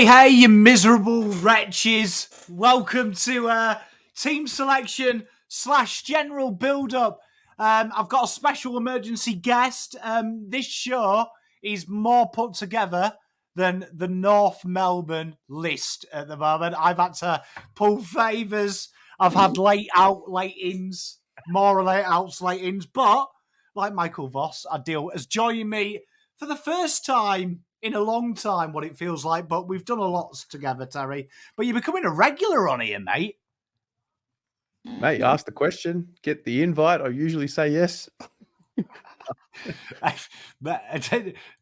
Hey, you miserable wretches. Welcome to team selection / general build-up. I've got a special emergency guest. This show is more put together than the North Melbourne list at the moment. I've had to pull favours. I've had late ins, more late outs, late ins. But, like Michael Voss, is joining me for the first time in a long time, what it feels like, but we've done a lot together, Terry. But you're becoming a regular on here, mate. Mate, ask the question, get the invite. I usually say yes.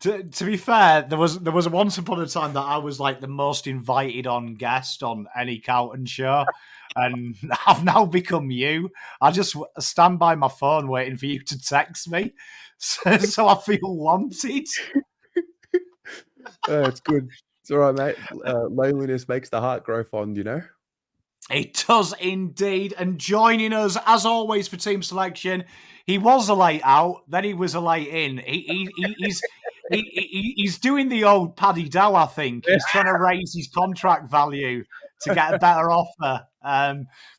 to be fair, there was once upon a time that I was like the most invited on guest on any Carlton show, and I've now become you. I just stand by my phone waiting for you to text me, so I feel wanted. It's good. It's all right, mate. Loneliness makes the heart grow fond, you know? It does indeed. And joining us, as always, for team selection, he was a late out, then he was a late in. He's doing the old Paddy Dow, I think. He's trying to raise his contract value to get a better offer.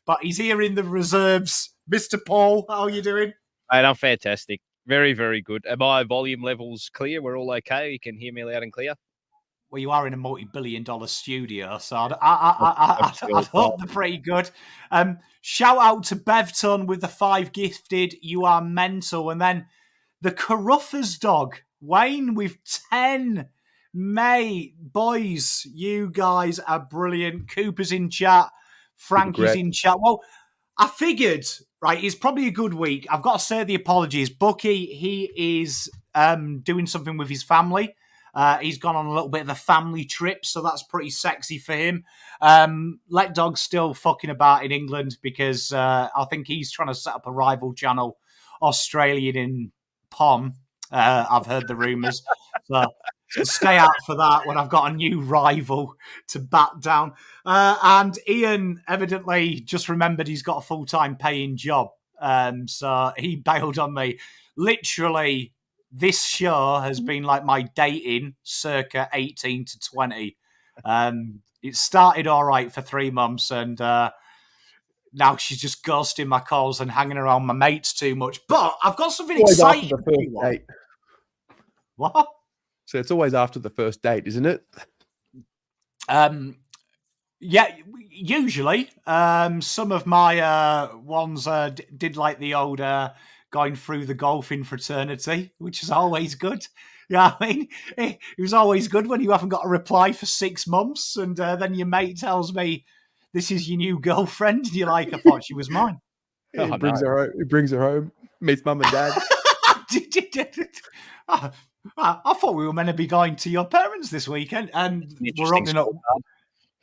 But he's here in the reserves. Mr. Paul, how are you doing? Mate, I'm fantastic. Very, very good. Are my volume levels clear? We're all okay? You can hear me loud and clear? Well, you are in a multi-billion-dollar studio, so I hope they're pretty good. Shout out to Bevton with the 5 gifted. You are mental. And then the Caruthers dog, Wayne, with 10. Mate, boys, you guys are brilliant. Cooper's in chat. Frankie's in chat. Well, I figured, right, it's probably a good week. I've got to say the apologies. Bucky, he is doing something with his family. He's gone on a little bit of a family trip, so that's pretty sexy for him. Let Dog's still fucking about in England because I think he's trying to set up a rival channel, Australian in POM. I've heard the rumours. So stay out for that when I've got a new rival to bat down. And Ian evidently just remembered he's got a full-time paying job. So he bailed on me. Literally, this show has been like my dating circa 18 to 20. It started all right for 3 months and now she's just ghosting my calls and hanging around my mates too much. But I've got something exciting. After the first date. What? So it's always after the first date, isn't it? Yeah, usually. Some of my ones did like the old going through the golfing fraternity, which is always good. Yeah, I mean, it was always good when you haven't got a reply for 6 months, and then your mate tells me, "This is your new girlfriend." And you're like, "I thought she was mine." He brings her home, meets mum and dad. I thought we were meant to be going to your parents this weekend, and we're opening up.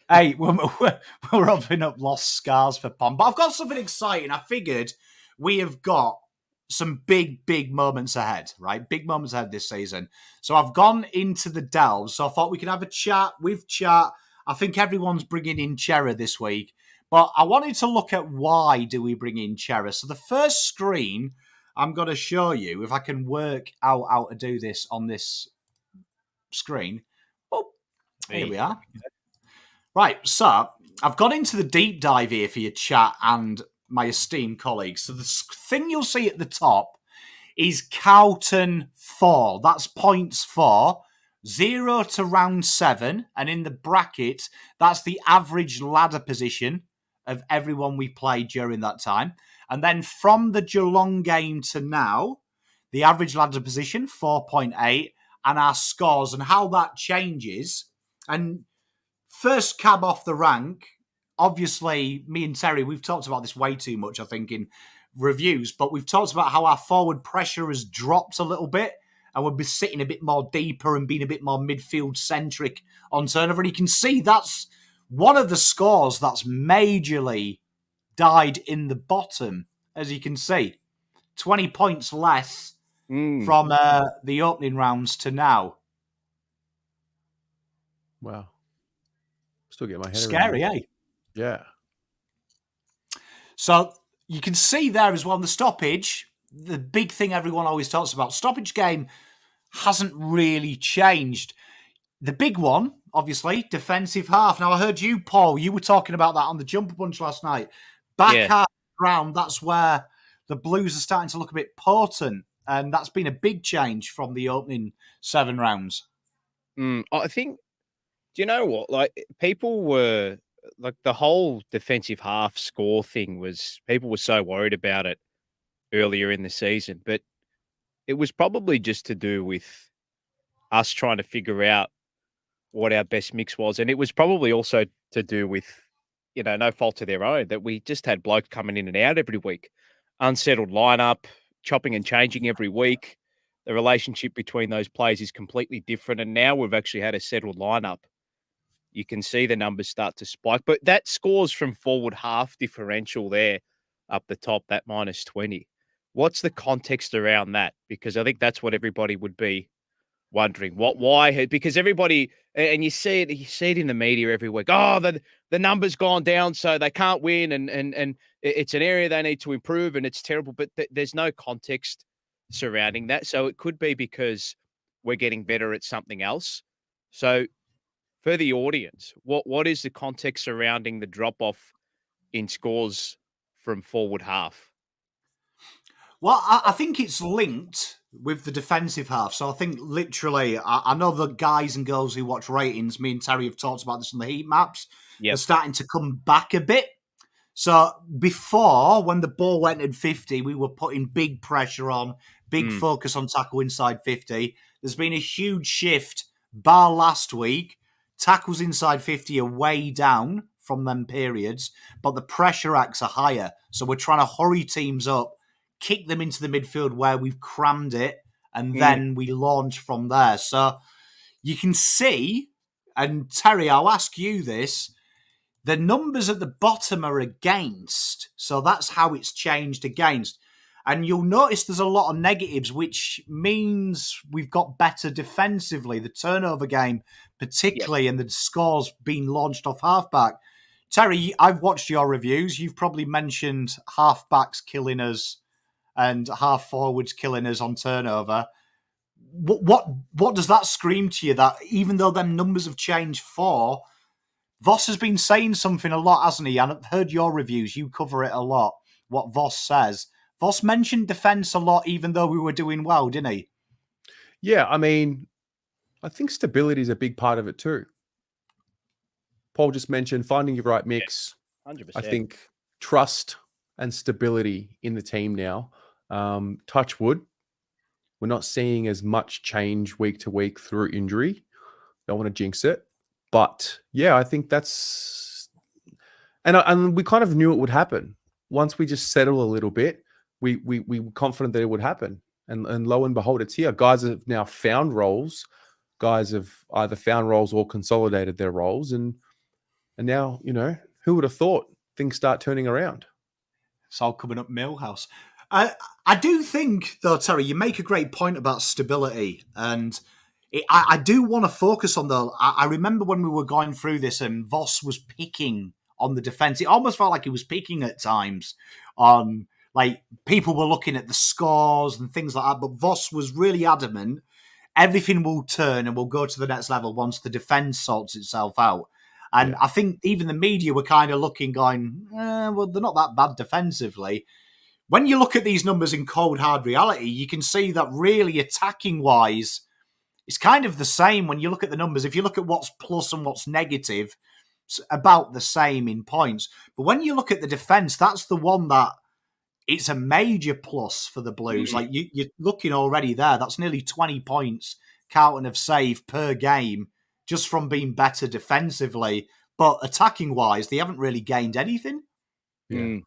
Hey, we're opening up Lost Scars for POM. But I've got something exciting. I figured we have got some big moments ahead, right? Big moments ahead this season. So I've gone into the delves. So I thought we could have a chat with chat. I think everyone's bringing in Chera this week. But I wanted to look at why do we bring in Chera. So the first screen I'm going to show you, if I can work out how to do this on this screen. Oh, here we are. Right, so I've gone into the deep dive here for your chat and my esteemed colleagues. So the thing you'll see at the top is Carlton 4. That's points 4. 0 to round 7. And in the bracket, that's the average ladder position of everyone we played during that time. And then from the Geelong game to now, the average ladder position, 4.8, and our scores and how that changes. And first cab off the rank, obviously, me and Terry, we've talked about this way too much, I think, in reviews, but we've talked about how our forward pressure has dropped a little bit and we'll be sitting a bit more deeper and being a bit more midfield-centric on turnover. And you can see that's one of the scores that's majorly died in the bottom, as you can see. 20 points less from the opening rounds to now. Wow. Still get my head around. Scary, eh? Yeah. So you can see there as well, the stoppage, the big thing everyone always talks about, stoppage game hasn't really changed. The big one, obviously, defensive half. Now, I heard you, Paul, you were talking about that on the Jumper Bunch last night. Back half round, that's where the Blues are starting to look a bit potent. And that's been a big change from the opening 7 rounds. I think, do you know what? Like, people were, like, the whole defensive half score thing was, people were so worried about it earlier in the season. But it was probably just to do with us trying to figure out what our best mix was. And it was probably also to do with, no fault of their own, that we just had blokes coming in and out every week. Unsettled lineup, chopping and changing every week. The relationship between those players is completely different. And now we've actually had a settled lineup. You can see the numbers start to spike. But that scores from forward half differential there up the top, that -20. What's the context around that? Because I think that's what everybody would be wondering. Why? Because everybody, and you see it in the media every week. Oh, the number's gone down, so they can't win, and it's an area they need to improve, and it's terrible. But there's no context surrounding that, so it could be because we're getting better at something else. So, for the audience, what is the context surrounding the drop off in scores from forward half? Well, I think it's linked with the defensive half. So I think literally, I know the guys and girls who watch ratings, me and Terry have talked about this on the heat maps. Yep. They're starting to come back a bit. So before, when the ball went at 50, we were putting big pressure on, big focus on tackle inside 50. There's been a huge shift, bar last week. Tackles inside 50 are way down from them periods, but the pressure acts are higher. So we're trying to hurry teams up, kick them into the midfield where we've crammed it, and then we launch from there. So you can see, and Terry, I'll ask you this, the numbers at the bottom are against. So that's how it's changed against. And you'll notice there's a lot of negatives, which means we've got better defensively. The turnover game, particularly, and the scores being launched off halfback. Terry, I've watched your reviews. You've probably mentioned halfbacks killing us and half forwards killing us on turnover. What does that scream to you? That even though them numbers have changed Voss has been saying something a lot, hasn't he? And I've heard your reviews. You cover it a lot, what Voss says. Voss mentioned defence a lot, even though we were doing well, didn't he? Yeah, I mean, I think stability is a big part of it too. Paul just mentioned finding your right mix. 100%. I think trust and stability in the team now. Touch wood, we're not seeing as much change week to week through injury. Don't want to jinx it. But yeah, I think that's... And we kind of knew it would happen. Once we just settle a little bit, we were confident that it would happen. And lo and behold, it's here. Guys have now found roles. Guys have either found roles or consolidated their roles. And now, who would have thought things start turning around? It's all coming up Millhouse. I do think, though, Terry, you make a great point about stability. And I do want to focus on I remember when we were going through this and Voss was picking on the defence. It almost felt like he was picking at times on, like, people were looking at the scores and things like that. But Voss was really adamant. Everything will turn and will go to the next level once the defence sorts itself out. And I think even the media were kind of looking, going, well, they're not that bad defensively. When you look at these numbers in cold, hard reality, you can see that really attacking-wise, it's kind of the same when you look at the numbers. If you look at what's plus and what's negative, it's about the same in points. But when you look at the defence, that's the one that it's a major plus for the Blues. Like, you're looking already there. That's nearly 20 points, Carlton have saved per game, just from being better defensively. But attacking-wise, they haven't really gained anything. Yeah.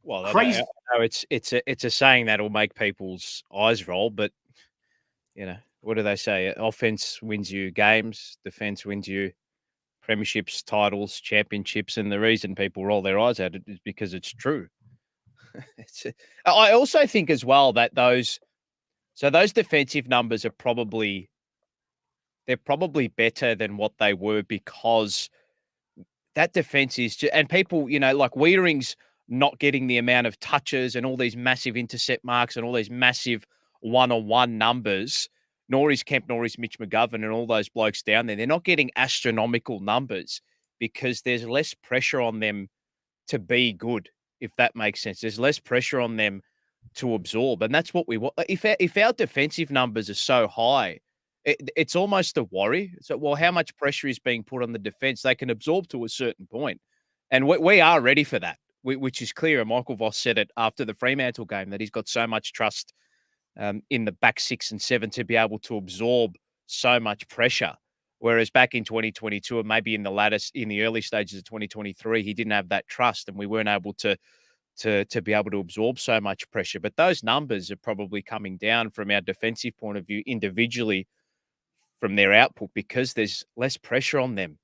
Well, crazy. I know it's a saying that will make people's eyes roll, but what do they say? Offense wins you games, defense wins you premierships, titles, championships, and the reason people roll their eyes at it is because it's true. I also think as well that those defensive numbers are probably better than what they were because that defense is just, and people, like Weitering's not getting the amount of touches and all these massive intercept marks and all these massive one-on-one numbers. nor is Kemp, nor is Mitch McGovern and all those blokes down there. They're not getting astronomical numbers because there's less pressure on them to be good, if that makes sense. There's less pressure on them to absorb, and that's what we want. If our defensive numbers are so high, it's almost a worry. So, well, how much pressure is being put on the defense? They can absorb to a certain point, and we are ready for that, which is clear. And Michael Voss said it after the Fremantle game that he's got so much trust in the back 6 and 7 to be able to absorb so much pressure. Whereas back in 2022 and maybe in the early stages of 2023, he didn't have that trust, and we weren't able to be able to absorb so much pressure. But those numbers are probably coming down from our defensive point of view individually from their output because there's less pressure on them,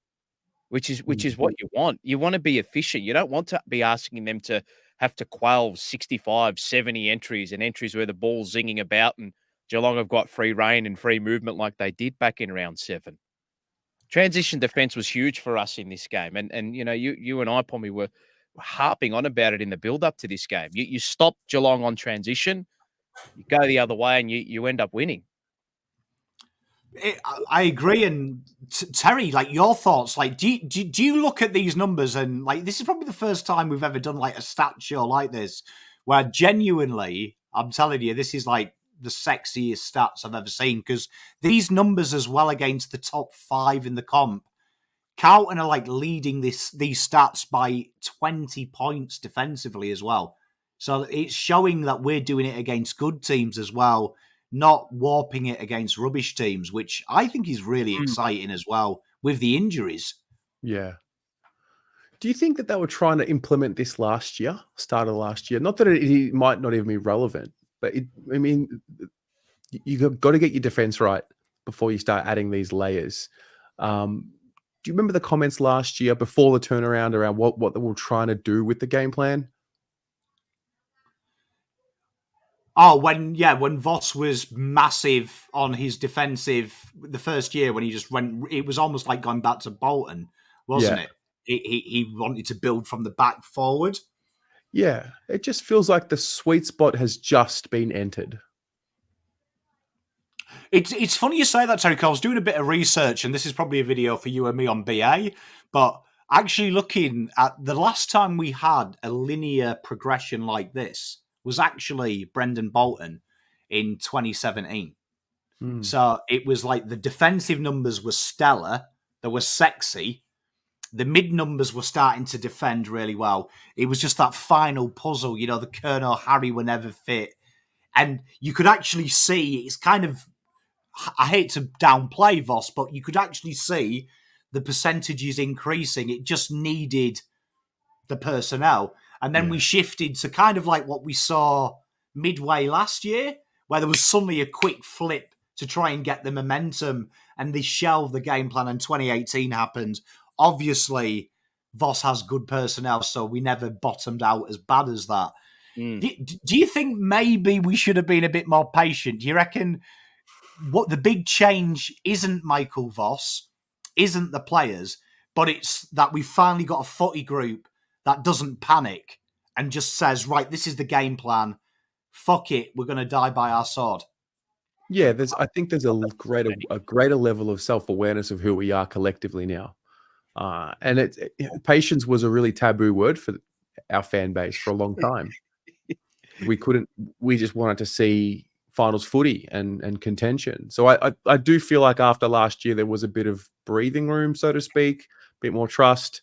which is what you want. You want to be efficient. You don't want to be asking them to have to quell 65, 70 entries and entries where the ball's zinging about and Geelong have got free reign and free movement like they did back in round 7. Transition defense was huge for us in this game. And you know, you and I, Pommy, were harping on about it in the build-up to this game. You stop Geelong on transition, you go the other way, and you end up winning. I agree. And Terry, like, your thoughts, like, do you look at these numbers and, like, this is probably the first time we've ever done, like, a stat show like this where genuinely, I'm telling you, this is, like, the sexiest stats I've ever seen, because these numbers as well against the top 5 in the comp, Carlton are, like, leading these stats by 20 points defensively as well. So it's showing that we're doing it against good teams as well, not warping it against rubbish teams, which I think is really exciting as well with the injuries. Yeah. Do you think that they were trying to implement this start of last year? Not that it might not even be relevant, but you've got to get your defense right before you start adding these layers. Do you remember the comments last year before the turnaround around what they were trying to do with the game plan? Oh, when Voss was massive on his defensive the first year when he just went, it was almost like going back to Bolton, wasn't it? He wanted to build from the back forward. Yeah, it just feels like the sweet spot has just been entered. It's funny you say that, Terry, because I was doing a bit of research, and this is probably a video for you and me on BA, but actually looking at the last time we had a linear progression like this was actually Brendan Bolton in 2017. So it was like the defensive numbers were stellar, they were sexy, the mid numbers were starting to defend really well. It was just that final puzzle, you know, the Kerno Harry were never fit. And you could actually see, it's kind of, I hate to downplay Voss, but you could actually see the percentages increasing. It just needed the personnel. And then we shifted to kind of like what we saw midway last year, where there was suddenly a quick flip to try and get the momentum, and they shelved the game plan, and 2018 happened. Obviously, Voss has good personnel, so we never bottomed out as bad as that. Do you think maybe we should have been a bit more patient? Do you reckon what the big change isn't Michael Voss, isn't the players, but it's that we finally got a footy group that doesn't panic and just says, right, this is the game plan. Fuck it, we're going to die by our sword. Yeah, I think there's a greater level of self-awareness of who we are collectively now. And patience was a really taboo word for our fan base for a long time. We just wanted to see finals footy and contention. So I do feel like after last year, there was a bit of breathing room, so to speak, a bit more trust.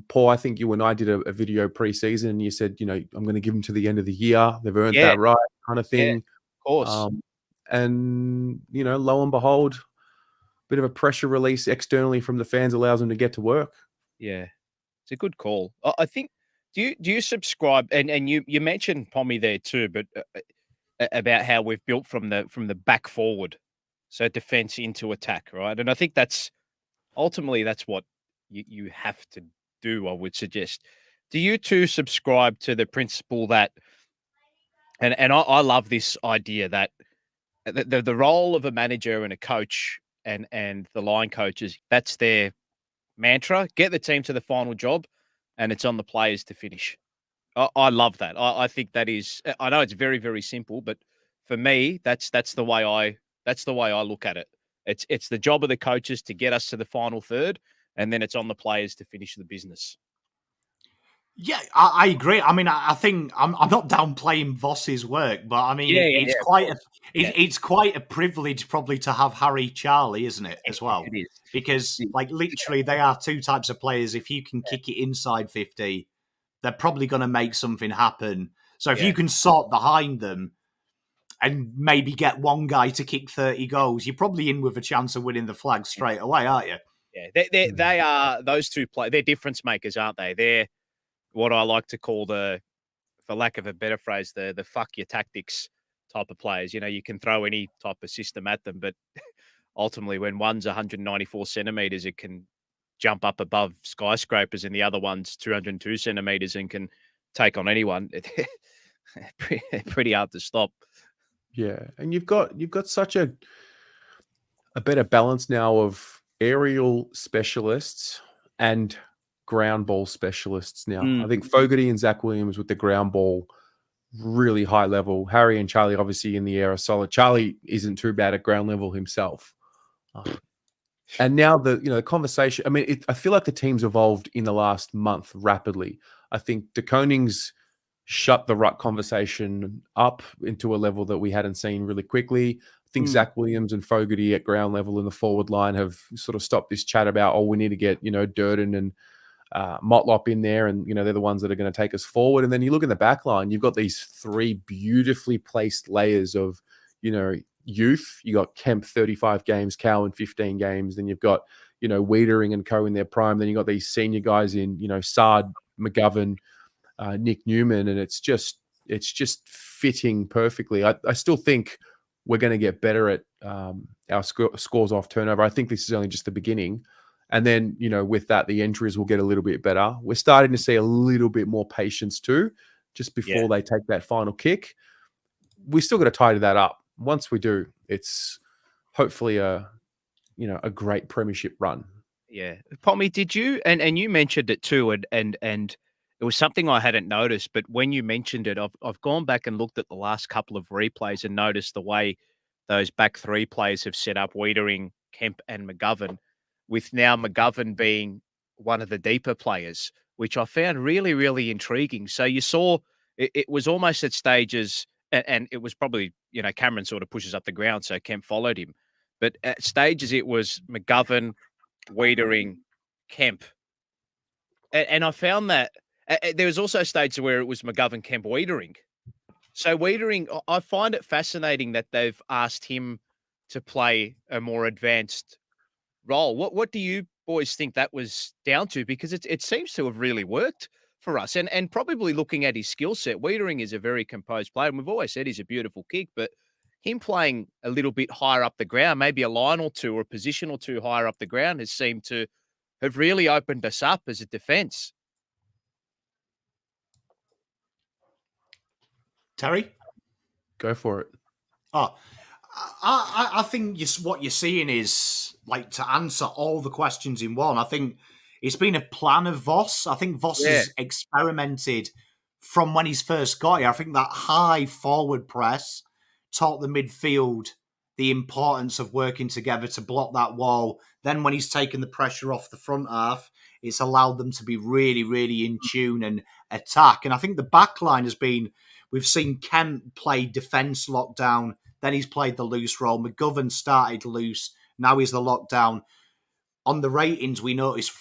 Paul, I think you and I did a video pre-season, and you said, you know, I'm going to give them to the end of the year. They've earned that right, kind of thing. Yeah, of course. And, you know, lo and behold, a bit of a pressure release externally from the fans allows them to get to work. Yeah, it's a good call. I think, do you subscribe, and you mentioned Pommy there too, but about how we've built from the back forward, so defense into attack, right? And I think that's ultimately what you have to do, I would suggest. Do you two subscribe to the principle that, and I love this idea that the role of a manager and a coach and the line coaches, that's their mantra: get the team to the final job, and it's on the players to finish. I love that. I think that is, I know it's very, very simple, but for me, that's the way I That's the way I look at it. It's the job of the coaches to get us to the final third, and then it's on the players to finish the business. Yeah, I agree. I mean, I think I'm not downplaying Voss's work, but I mean, it's quite a privilege probably to have Harry Charlie, isn't it, as well? It is. Because, like, literally, they are two types of players. If you can kick it inside 50, they're probably going to make something happen. So if you can sort behind them and maybe get one guy to kick 30 goals, you're probably in with a chance of winning the flag straight away, aren't you? Yeah, they are, those two players, they're difference makers, aren't they? They're what I like to call for lack of a better phrase, the fuck your tactics type of players. You know, you can throw any type of system at them, but ultimately when one's 194 centimeters, it can jump up above skyscrapers, and the other one's 202 centimeters and can take on anyone. Pretty hard to stop. Yeah, and you've got such a better balance now of aerial specialists and ground ball specialists now. I think Fogarty and Zach Williams with the ground ball, really high level. Harry and Charlie obviously in the air are solid. Charlie isn't too bad at ground level himself. And now the conversation, I mean, I feel like the team's evolved in the last month rapidly. I think De Koning's shut the ruck conversation up into a level that we hadn't seen really quickly. I think Zach Williams and Fogarty at ground level in the forward line have sort of stopped this chat about, we need to get, Durden and Motlop in there, and they're the ones that are going to take us forward. And then you look in the back line, you've got these three beautifully placed layers of youth. You got Kemp 35 games, Cowan 15 games, then you've got Wiedering and co in their prime, then you got these senior guys in Sard, McGovern, Nick Newman, and it's just fitting perfectly. I still think we're going to get better at our scores off turnover. I think this is only just the beginning. And then, with that, the entries will get a little bit better. We're starting to see a little bit more patience too, just before they take that final kick. We still got to tidy that up. Once we do, it's hopefully a great premiership run. Yeah. Pommy, did you, and you mentioned it too, and it was something I hadn't noticed, but when you mentioned it, I've gone back and looked at the last couple of replays and noticed the way those back three players have set up Wiedering, Kemp and McGovern, with now McGovern being one of the deeper players, which I found really, really intriguing. So you saw it was almost at stages, and it was probably, Cameron sort of pushes up the ground, so Kemp followed him. But at stages, it was McGovern, Wiedering, Kemp. And I found that there was also stages where it was McGovern, Kemp, Wiedering. So Wiedering, I find it fascinating that they've asked him to play a more advanced role. What do you boys think that was down to? Because it seems to have really worked for us. And probably looking at his skill set, Wiedering is a very composed player. And we've always said he's a beautiful kick, but him playing a little bit higher up the ground, maybe a line or two or a position or two higher up the ground, has seemed to have really opened us up as a defense. Terry? Go for it. Oh, I think what you're seeing is, like, to answer all the questions in one, I think it's been a plan of Voss. I think Voss has experimented from when he's first got here. I think that high forward press taught the midfield the importance of working together to block that wall. Then when he's taken the pressure off the front half, it's allowed them to be really, really in tune and attack. And I think the back line has been, we've seen Kemp play defence lockdown, then he's played the loose role. McGovern started loose, now he's the lockdown. On the ratings, we noticed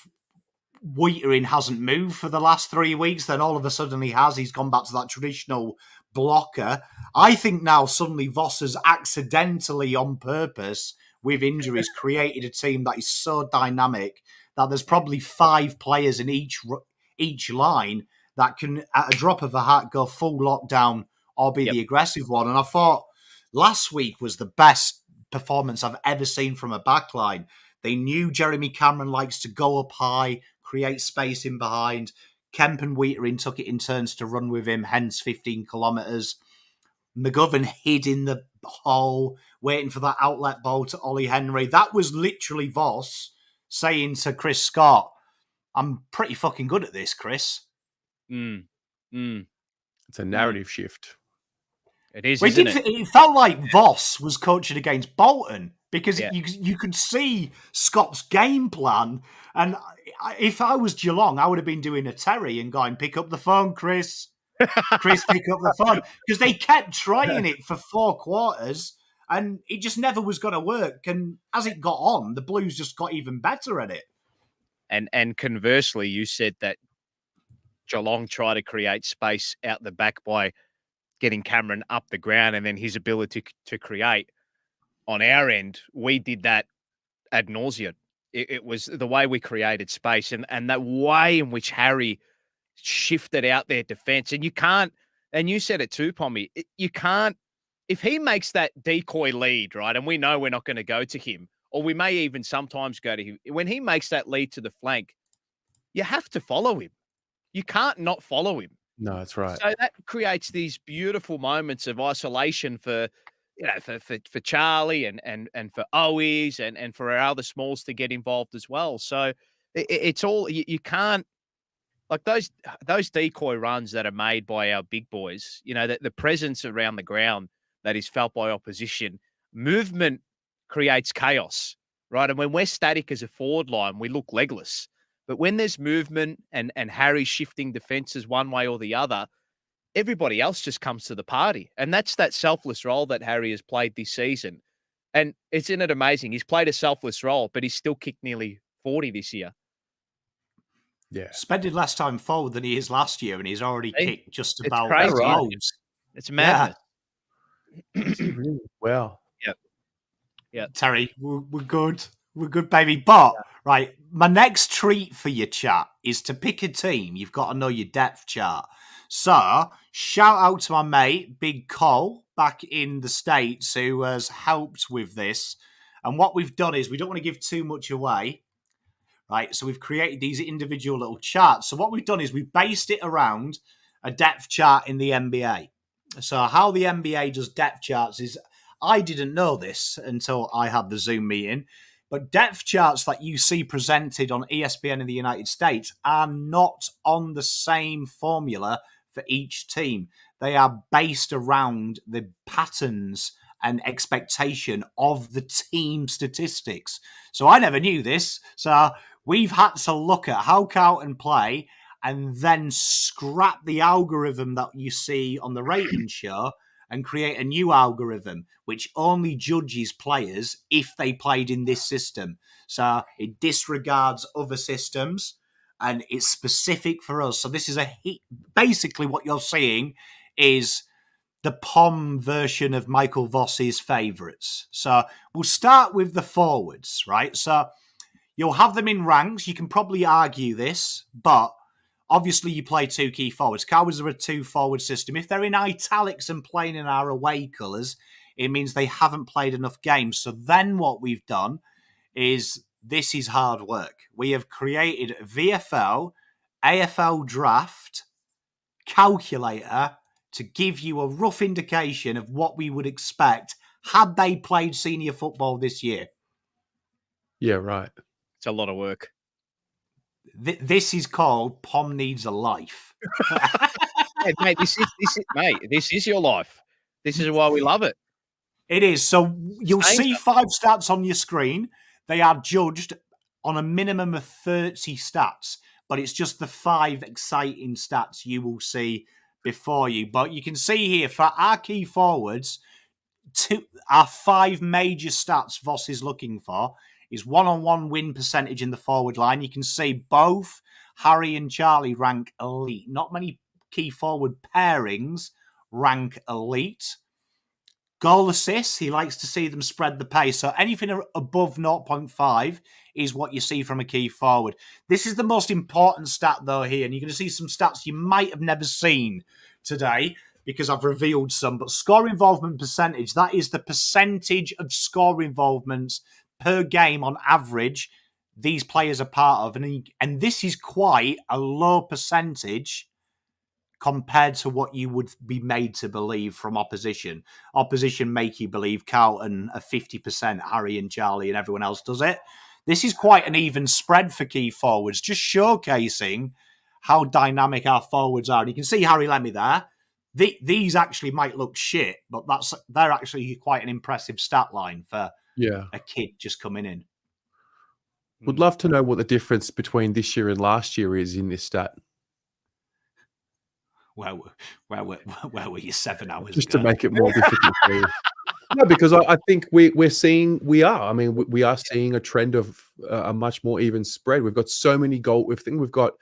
Whittaker hasn't moved for the last 3 weeks, then all of a sudden he has. He's gone back to that traditional blocker. I think now suddenly Voss has accidentally, on purpose, with injuries, created a team that is so dynamic that there's probably 5 players in each line that can, at a drop of a hat, go full lockdown or be the aggressive one. And I thought last week was the best performance I've ever seen from a backline. They knew Jeremy Cameron likes to go up high, create space in behind. Kemp and Whittaker took it in turns to run with him, hence 15 kilometres. McGovern hid in the hole, waiting for that outlet ball to Ollie Henry. That was literally Voss saying to Chris Scott, I'm pretty fucking good at this, Chris. It's a narrative shift. It is, Well, isn't it? It felt like Voss was coaching against Bolton because Yeah. you could see Scott's game plan. And if I was Geelong, I would have been doing a Terry and going, pick up the phone, Chris. Chris, pick up the phone. Because they kept trying it for 4 quarters and it just never was going to work. And as it got on, the Blues just got even better at it. And conversely, you said that Geelong tried to create space out the back by getting Cameron up the ground, and then his ability to create. On our end, we did that ad nauseum. It was the way we created space and that way in which Harry shifted out their defense. And you can't, and you said it too, Pommy, you can't, if he makes that decoy lead, right, and we know we're not going to go to him, or we may even sometimes go to him, when he makes that lead to the flank, you have to follow him. You can't not follow him. No, that's right. So that creates these beautiful moments of isolation for, you know, for Charlie and for Owies and for our other smalls to get involved as well. So it's all, you can't, like those decoy runs that are made by our big boys, you know, the presence around the ground that is felt by opposition, movement creates chaos, right? And when we're static as a forward line, we look legless. But when there's movement and Harry shifting defenses one way or the other, everybody else just comes to the party. And that's that selfless role that Harry has played this season. And isn't it amazing? He's played a selfless role, but he's still kicked nearly 40 this year. Yeah. Spending less time forward than he is last year, and he's already kicked just about crazy. loads. It's madness. Really? Wow. Yeah. Terry, we're good. We're good, baby. But, right, my next treat for your chat is to pick a team. You've got to know your depth chart. So, shout out to my mate, Big Cole, back in the States, who has helped with this. And what we've done is, we don't want to give too much away, right? So we've created these individual little charts. So what we've done is we've based it around a depth chart in the NBA. So how the NBA does depth charts is, I didn't know this until I had the Zoom meeting, but depth charts that you see presented on ESPN in the United States are not on the same formula for each team. They are based around the patterns and expectation of the team statistics. So I never knew this. So we've had to look at how Carlton play and then scrap the algorithm that you see on the rating show and create a new algorithm which only judges players if they played in this system. So it disregards other systems and it's specific for us. So this is basically what you're seeing is the POM version of Michael Voss's favourites. So we'll start with the forwards, right? So you'll have them in ranks. You can probably argue this, but obviously you play 2 key forwards. Cowboys are a 2-forward system. If they're in italics and playing in our away colours, it means they haven't played enough games. So then what we've done is, this is hard work. We have created VFL, AFL draft, calculator, to give you a rough indication of what we would expect had they played senior football this year. Yeah, right. It's a lot of work. This is called POM Needs a Life. Hey, mate, this is your life. This is why we love it. It is. So you'll see 5 stats on your screen. They are judged on a minimum of 30 stats, but it's just the 5 exciting stats you will see before you. But you can see here for our key forwards, our 5 major stats Voss is looking for is one-on-one win percentage in the forward line. You can see both Harry and Charlie rank elite. Not many key forward pairings rank elite. Goal assists, he likes to see them spread the pace. So anything above 0.5 is what you see from a key forward. This is the most important stat, though, here. And you're going to see some stats you might have never seen today because I've revealed some. But score involvement percentage, that is the percentage of score involvements per game on average these players are part of. And this is quite a low percentage compared to what you would be made to believe from opposition. Opposition make you believe Carlton are 50%, Harry and Charlie and everyone else does it. This is quite an even spread for key forwards, just showcasing how dynamic our forwards are. And you can see Harry Lemmy there. these actually might look shit, but they're actually quite an impressive stat line for a kid just coming in. Would love to know what the difference between this year and last year is in this stat. Where were you 7 hours Just ago? to make it more difficult for you. No, because I think we are seeing a trend of a much more even spread. We've got so many goals. I think we've got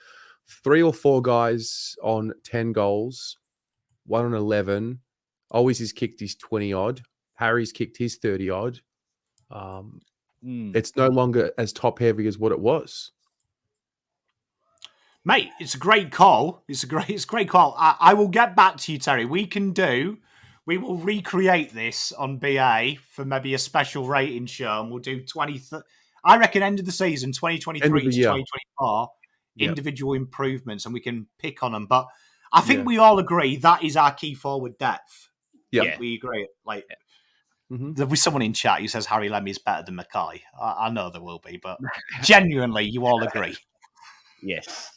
3 or 4 guys on 10 goals, 1 on 11. Always has kicked his 20 odd. Harry's kicked his 30 odd. It's no longer as top heavy as what it was. Mate, it's a great call. It's a great call. I will get back to you, Terry. We will recreate this on BA for maybe a special rating show, and we'll do I reckon end of the season, 2023 to 2024, individual improvements, and we can pick on them. But I think we all agree that is our key forward depth. Yeah. We agree. There'll be someone in chat who says Harry Lemmy is better than Mackay. I know there will be, but genuinely, you all agree. Yes.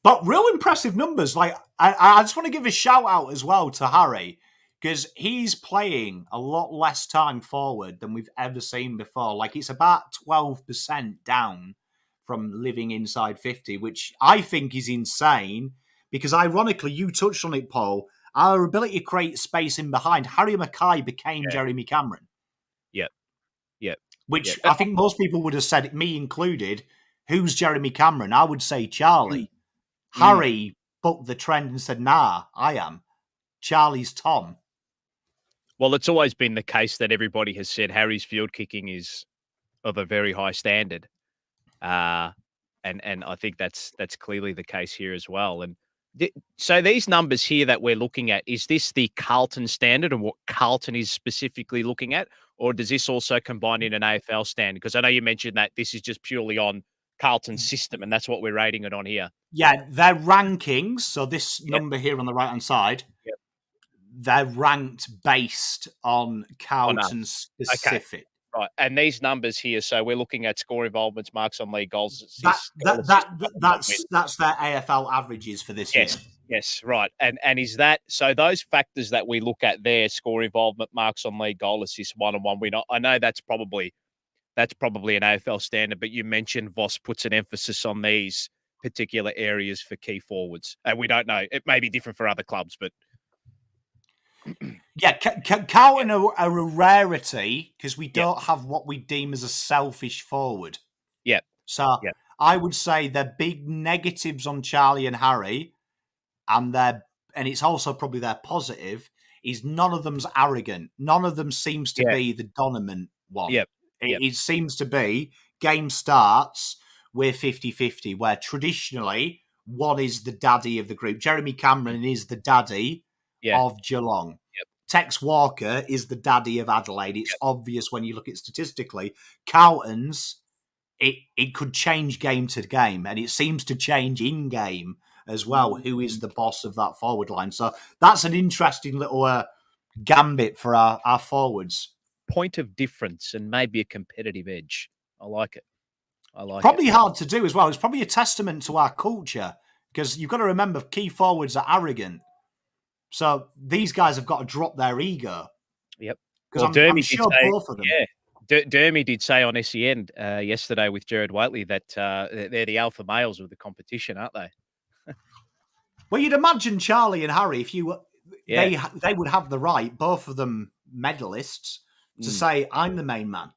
But real impressive numbers. I just want to give a shout out as well to Harry, because he's playing a lot less time forward than we've ever seen before. It's about 12% down from living inside 50, which I think is insane, because ironically, you touched on it, Paul, our ability to create space in behind. Harry Mackay became Jeremy Cameron. Yep. Which I think most people would have said, me included, who's Jeremy Cameron? I would say Charlie. Harry bucked the trend and said, nah, I am. Charlie's Tom. Well, it's always been the case that everybody has said Harry's field kicking is of a very high standard. And I think that's clearly the case here as well. And so these numbers here that we're looking at, is this the Carlton standard and what Carlton is specifically looking at? Or does this also combine in an AFL standard? Because I know you mentioned that this is just purely on Carlton's system, and that's what we're rating it on here. Yeah, their rankings, so this number here on the right-hand side, they're ranked based on Carlton specific. Okay. Right, and these numbers here, so we're looking at score involvements, marks on league, goals. That's their AFL averages for this year. Yes, right. And is that, so those factors that we look at there, score involvement, marks on league, goal, assist, 1-on-1 win, I know that's probably an AFL standard, but you mentioned Voss puts an emphasis on these particular areas for key forwards. And we don't know. It may be different for other clubs, but... Yeah, Carlton are a rarity because we don't have what we deem as a selfish forward. Yeah. So I would say their big negatives on Charlie and Harry, and it's also probably their positive, is none of them's arrogant. None of them seems to be the dominant one. Yep. It seems to be game starts, we're 50-50, where traditionally one is the daddy of the group. Jeremy Cameron is the daddy of Geelong. Tex Walker is the daddy of Adelaide. It's obvious when you look at statistically. Carlton's, it could change game to game, and it seems to change in game as well, who is the boss of that forward line. So that's an interesting little gambit for our forwards. Point of difference and maybe a competitive edge. I like it. Probably hard to do as well. It's probably a testament to our culture, because you've got to remember key forwards are arrogant. So these guys have got to drop their ego. Yep. Because I'm sure both of them. Yeah. Dermy did say on SEN yesterday with Jared Waitley that they're the alpha males of the competition, aren't they? Well, you'd imagine Charlie and Harry, if they would have the right, both of them medalists, to say, I'm the main man.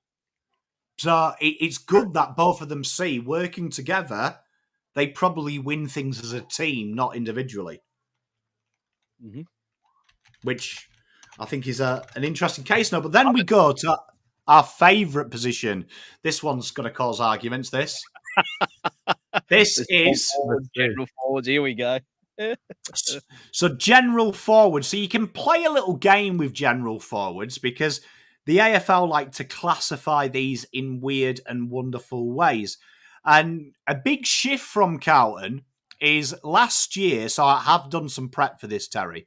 So it's good that both of them see working together, they probably win things as a team, not individually. Mm-hmm. Which I think is an interesting case now. But then we go to our favourite position. This one's going to cause arguments, this. This is... General forwards. Here we go. So general forwards. So you can play a little game with general forwards, because the AFL like to classify these in weird and wonderful ways. And a big shift from Carlton is last year, so I have done some prep for this, Terry.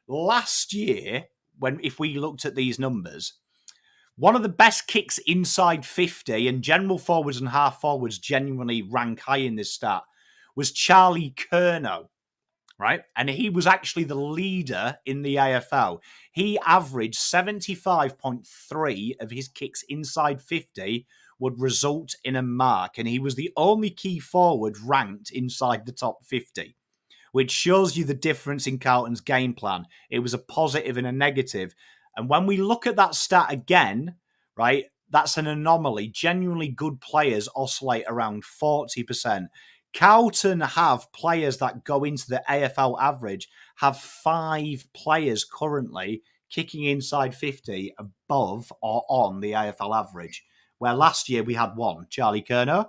Last year, if we looked at these numbers, one of the best kicks inside 50, and general forwards and half forwards genuinely rank high in this stat, was Charlie Curnow. right? And he was actually the leader in the AFL. He averaged 75.3 of his kicks inside 50 would result in a mark, and he was the only key forward ranked inside the top 50, which shows you the difference in Carlton's game plan. It was a positive and a negative. And when we look at that stat again, right, that's an anomaly. Genuinely good players oscillate around 40%. Carlton have players that go into the AFL average, have 5 players currently kicking inside 50 above or on the AFL average, where last year we had 1, Charlie Curnow.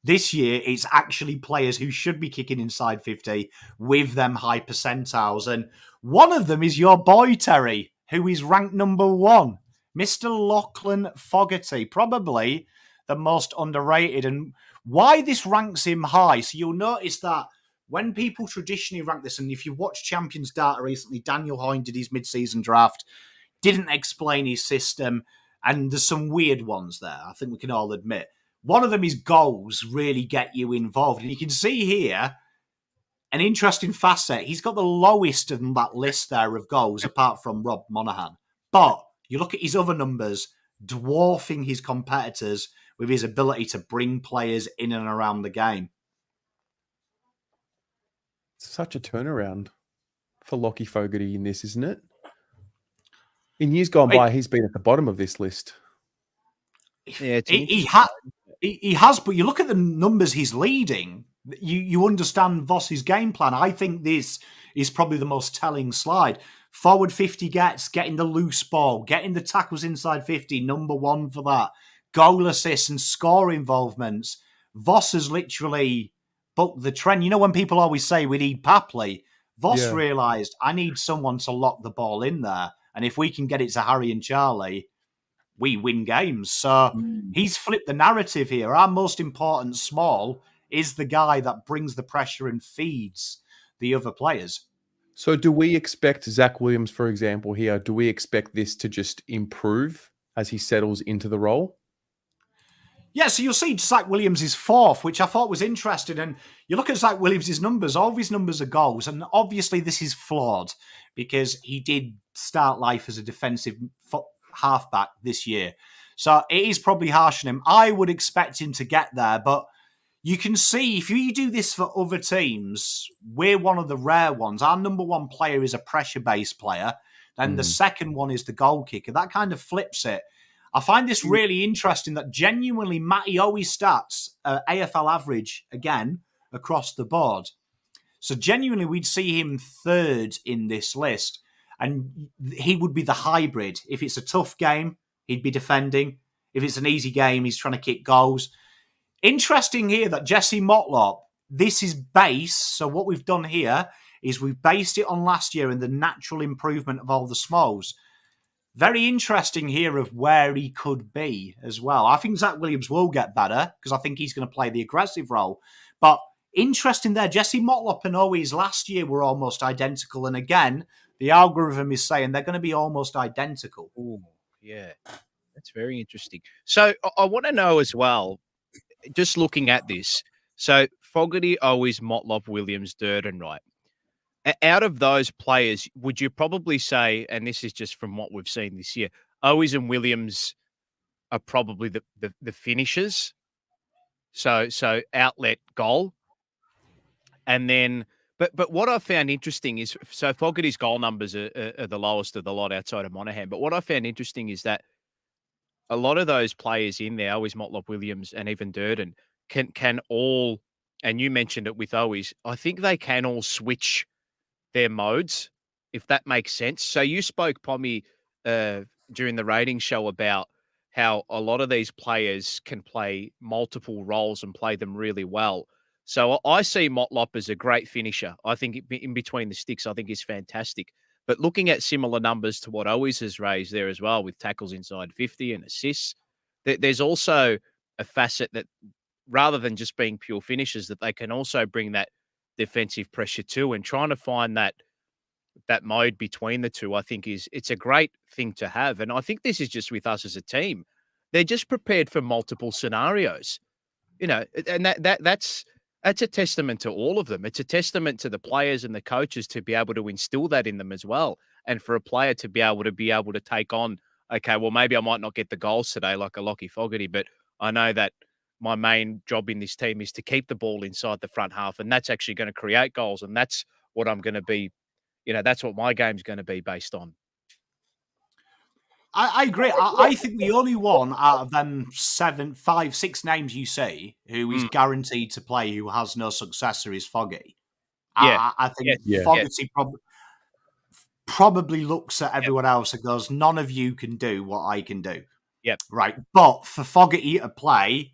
This year, it's actually players who should be kicking inside 50 with them high percentiles. And one of them is your boy, Terry, who is ranked number 1. Mr. Lachlan Fogarty, probably the most underrated. And why this ranks him high, so you'll notice that when people traditionally rank this, and if you watch Champions Data recently, Daniel Hoyne did his mid-season draft, didn't explain his system, and there's some weird ones there, I think we can all admit. One of them is goals really get you involved. And you can see here an interesting facet. He's got the lowest on that list there of goals, apart from Rob Monaghan. But you look at his other numbers, dwarfing his competitors with his ability to bring players in and around the game. Such a turnaround for Lockie Fogarty in this, isn't it? In years gone by, he's been at the bottom of this list. Yeah, he has, but you look at the numbers he's leading, you understand Voss's game plan. I think this is probably the most telling slide. Forward 50 getting the loose ball, getting the tackles inside 50, number 1 for that. Goal assists and score involvements. Voss has literally bucked the trend. You know when people always say we need Papley? Voss realised, I need someone to lock the ball in there. And if we can get it to Harry and Charlie, we win games. So he's flipped the narrative here. Our most important small is the guy that brings the pressure and feeds the other players. So do we expect Zach Williams, for example, here, do we expect this to just improve as he settles into the role? Yeah, so you'll see Zach Williams is 4th, which I thought was interesting. And you look at Zach Williams' numbers, all of his numbers are goals. And obviously this is flawed because he did start life as a defensive halfback this year. So it is probably harsh on him. I would expect him to get there, but you can see if you do this for other teams, we're one of the rare ones. Our number 1 player is a pressure-based player. Then the second one is the goal kicker. That kind of flips it. I find this really interesting that genuinely Matty always starts AFL average again across the board. So genuinely we'd see him 3rd in this list. And he would be the hybrid. If it's a tough game, he'd be defending. If it's an easy game, he's trying to kick goals. Interesting here that Jesse Motlop, this is base. So what we've done here is we've based it on last year and the natural improvement of all the smalls. Very interesting here of where he could be as well. I think Zach Williams will get better because I think he's going to play the aggressive role. But interesting there, Jesse Motlop and Owies last year were almost identical. And again, the algorithm is saying they're going to be almost identical. Ooh, yeah, that's very interesting. So I want to know as well, just looking at this, so Fogarty, Owies, Motlop, Williams, Durden, right? Out of those players, would you probably say, and this is just from what we've seen this year, Owies and Williams are probably the finishers? So outlet goal. And then, but what I found interesting is, so Fogarty's goal numbers are the lowest of the lot outside of Monaghan. But what I found interesting is that a lot of those players in there, Owies, Motlop, Williams, and even Durden, can all, and you mentioned it with Owies, I think they can all switch their modes, if that makes sense. So you spoke, Pommy, during the rating show about how a lot of these players can play multiple roles and play them really well. So I see Motlop as a great finisher. I think in between the sticks, I think he's fantastic. But looking at similar numbers to what Owies has raised there as well, with tackles inside 50 and assists, there's also a facet that rather than just being pure finishers, that they can also bring that defensive pressure too, and trying to find that mode between the two, I think it's a great thing to have. And I think this is just with us as a team. They're just prepared for multiple scenarios, you know, and that's That's a testament to all of them. It's a testament to the players and the coaches to be able to instill that in them as well. And for a player to be able to take on, okay, well, maybe I might not get the goals today like a Lockie Fogarty, but I know that my main job in this team is to keep the ball inside the front half, and that's actually going to create goals. And that's what I'm going to be, that's what my game's going to be based on. I agree. I think the only one out of them 5, 6 names you say who is guaranteed to play who has no successor is Foggy. Yeah. I think Fogarty probably looks at everyone else and goes, none of you can do what I can do. Yep. Right. But for Fogarty to play,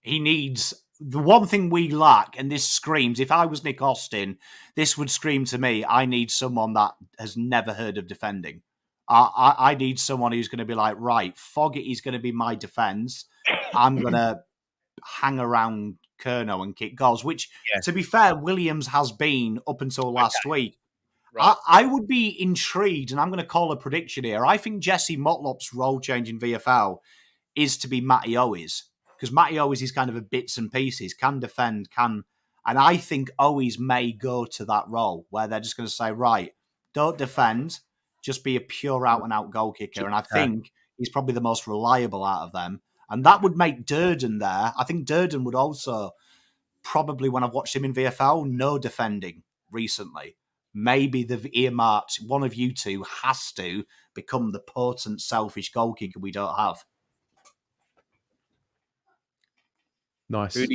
he needs the one thing we lack, and this screams, if I was Nick Austin, this would scream to me, I need someone that has never heard of defending. I need someone who's going to be like, right, Fogarty's going to be my defence. I'm going to hang around Curnow and kick goals, which, to be fair, Williams has been up until last week. Right. I would be intrigued, and I'm going to call a prediction here. I think Jesse Motlop's role change in VFL is to be Matty Owies, because Matty Owies is kind of a bits and pieces, can defend, and I think Owies may go to that role where they're just going to say, right, don't defend, just be a pure out-and-out goal kicker. And I think he's probably the most reliable out of them. And that would make Durden there. I think Durden would also probably, when I've watched him in VFL, no defending recently. Maybe they've earmarked one of you two has to become the potent, selfish goal kicker we don't have. Nice. Who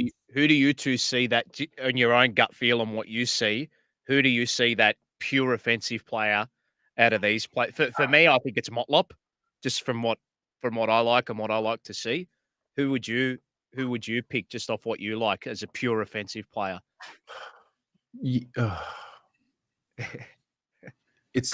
do you two see that, on your own gut feel on what you see, who do you see that pure offensive player out of these play? For me, I think it's Motlop, just from what I like and what I like to see. Who would you pick just off what you like as a pure offensive player? It's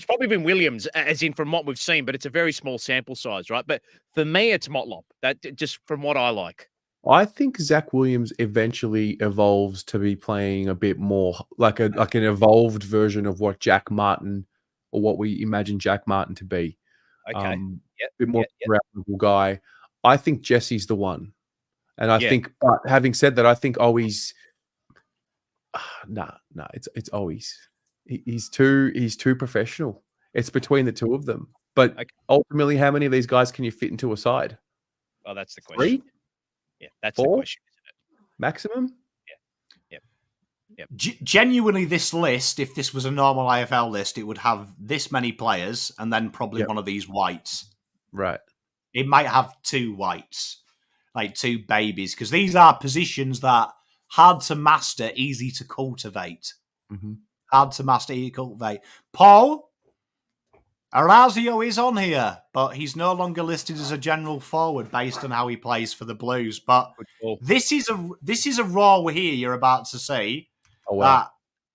probably been Williams, as in from what we've seen, but it's a very small sample size, right? But for me, it's Motlop. That just from what I like. I think Zach Williams eventually evolves to be playing a bit more like an evolved version of what Jack Martin, or what we imagine Jack Martin to be. Okay. A bit more reputable guy. I think Jesse's the one. And I think, but having said that, I think always, it's always, he's too professional. It's between the two of them. But ultimately, how many of these guys can you fit into a side? Oh, that's the question. 3? Yeah, that's 4? the question, isn't it? Maximum? Yep. Genuinely, this list, if this was a normal AFL list, it would have this many players and then probably one of these whites. Right. It might have 2 whites, like 2 babies, because these are positions that hard to master, easy to cultivate. Mm-hmm. Hard to master, easy to cultivate. Paul, Orazio is on here, but he's no longer listed as a general forward based on how he plays for the Blues. But this is a role here you're about to see that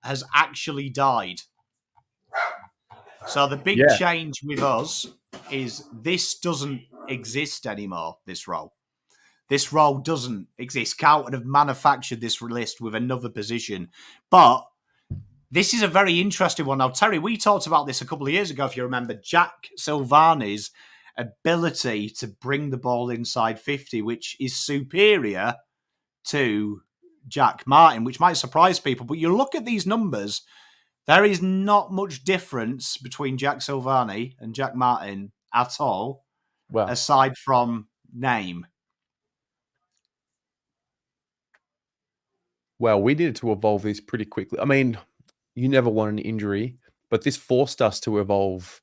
has actually died. So the big change with us is this doesn't exist anymore, this role. This role doesn't exist. Carlton have manufactured this list with another position. But this is a very interesting one. Now, Terry, we talked about this a couple of years ago, if you remember, Jack Silvani's ability to bring the ball inside 50, which is superior to Jack Martin, which might surprise people. But you look at these numbers, there is not much difference between Jack Silvani and Jack Martin at all, aside from name. Well, we needed to evolve this pretty quickly. I mean, you never want an injury, but this forced us to evolve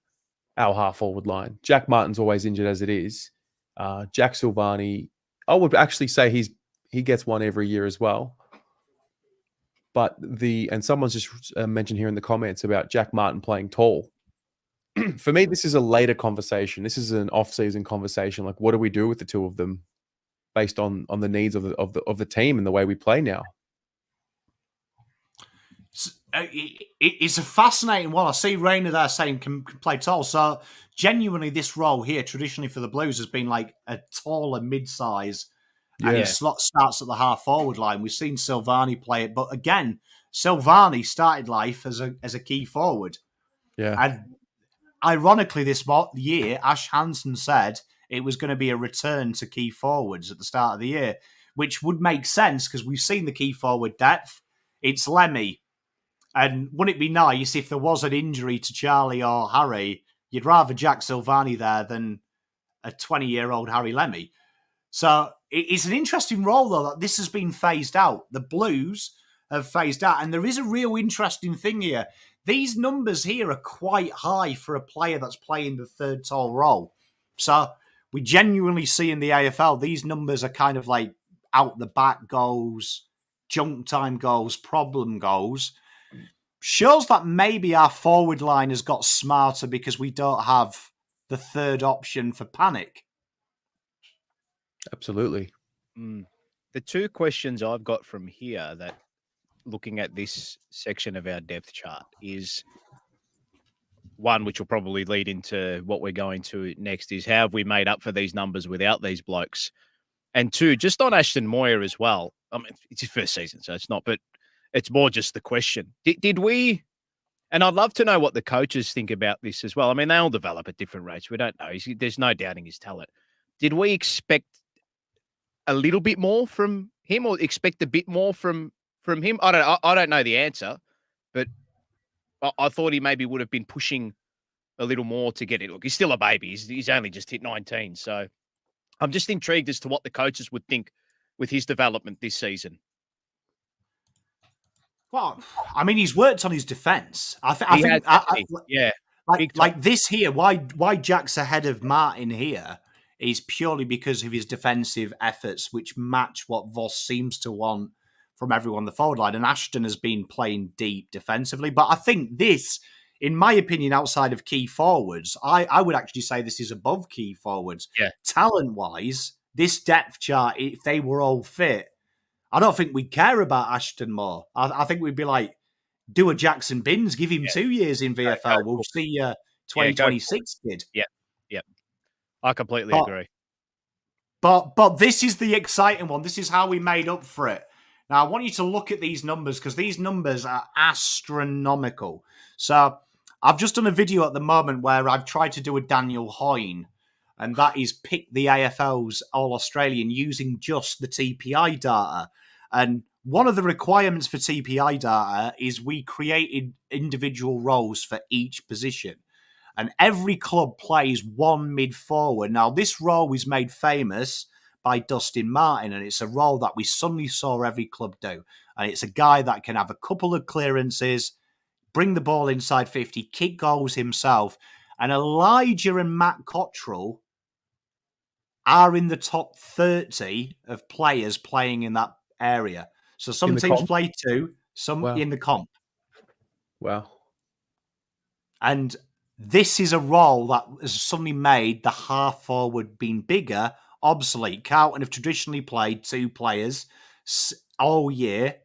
our half-forward line. Jack Martin's always injured as it is. Jack Silvani, I would actually say he gets one every year as well. But and someone's just mentioned here in the comments about Jack Martin playing tall. For me, this is a later conversation. This is an off-season conversation. Like, what do we do with the two of them based on the needs of the team and the way we play now? It's a fascinating one. I see Rainer there saying can play tall. So genuinely, this role here, traditionally for the Blues, has been like a taller mid-size. And his slot starts at the half-forward line. We've seen Silvani play it. But again, Silvani started life as a key forward. Yeah. And ironically, this year, Ash Hansen said it was going to be a return to key forwards at the start of the year, which would make sense because we've seen the key forward depth. It's Lemmy. And wouldn't it be nice if there was an injury to Charlie or Harry, you'd rather Jack Silvani there than a 20-year-old Harry Lemmy. So it's an interesting role, though, that this has been phased out. The Blues have phased out. And there is a real interesting thing here. These numbers here are quite high for a player that's playing the third tall role. So we genuinely see in the AFL, these numbers are kind of like out the back goals, junk time goals, problem goals. Shows that maybe our forward line has got smarter because we don't have the third option for panic. Absolutely. The two questions I've got from here that looking at this section of our depth chart is one, which will probably lead into what we're going to next, is how have we made up for these numbers without these blokes? And two, just on Ashton Moir as well. I mean, it's his first season, so it's not, but it's more just the question. Did we, and I'd love to know what the coaches think about this as well. I mean, they all develop at different rates. We don't know. There's no doubting his talent. Did we expect a little bit more from him or expect a bit more from him? I don't know the answer, but I thought he maybe would have been pushing a little more to get it. Look, he's still a baby. He's only just hit 19. So I'm just intrigued as to what the coaches would think with his development this season. Well, I mean, he's worked on his defence. I think, yeah, like this here. Why Jack's ahead of Martin here is purely because of his defensive efforts, which match what Voss seems to want from everyone on the forward line. And Ashton has been playing deep defensively, but I think this, in my opinion, outside of key forwards, I would actually say this is above key forwards. Yeah, talent-wise, this depth chart, if they were all fit, I don't think we'd care about Ashton more. I think we'd be like, do a Jackson Binns, give him 2 years in VFL. We'll see 2026 kid. Yeah. I completely agree. But this is the exciting one. This is how we made up for it. Now, I want you to look at these numbers because these numbers are astronomical. So I've just done a video at the moment where I've tried to do a Daniel Hoyne, and that is pick the AFL's All-Australian using just the TPI data. And one of the requirements for TPI data is we created individual roles for each position. And every club plays one mid-forward. Now, this role was made famous by Dustin Martin, and it's a role that we suddenly saw every club do. And it's a guy that can have a couple of clearances, bring the ball inside 50, kick goals himself. And Elijah and Matt Cottrell are in the top 30 of players playing in that area. So some teams play two, some in the comp. Wow. And this is a role that has suddenly made the half forward being bigger obsolete. Carlton have traditionally played two players all year,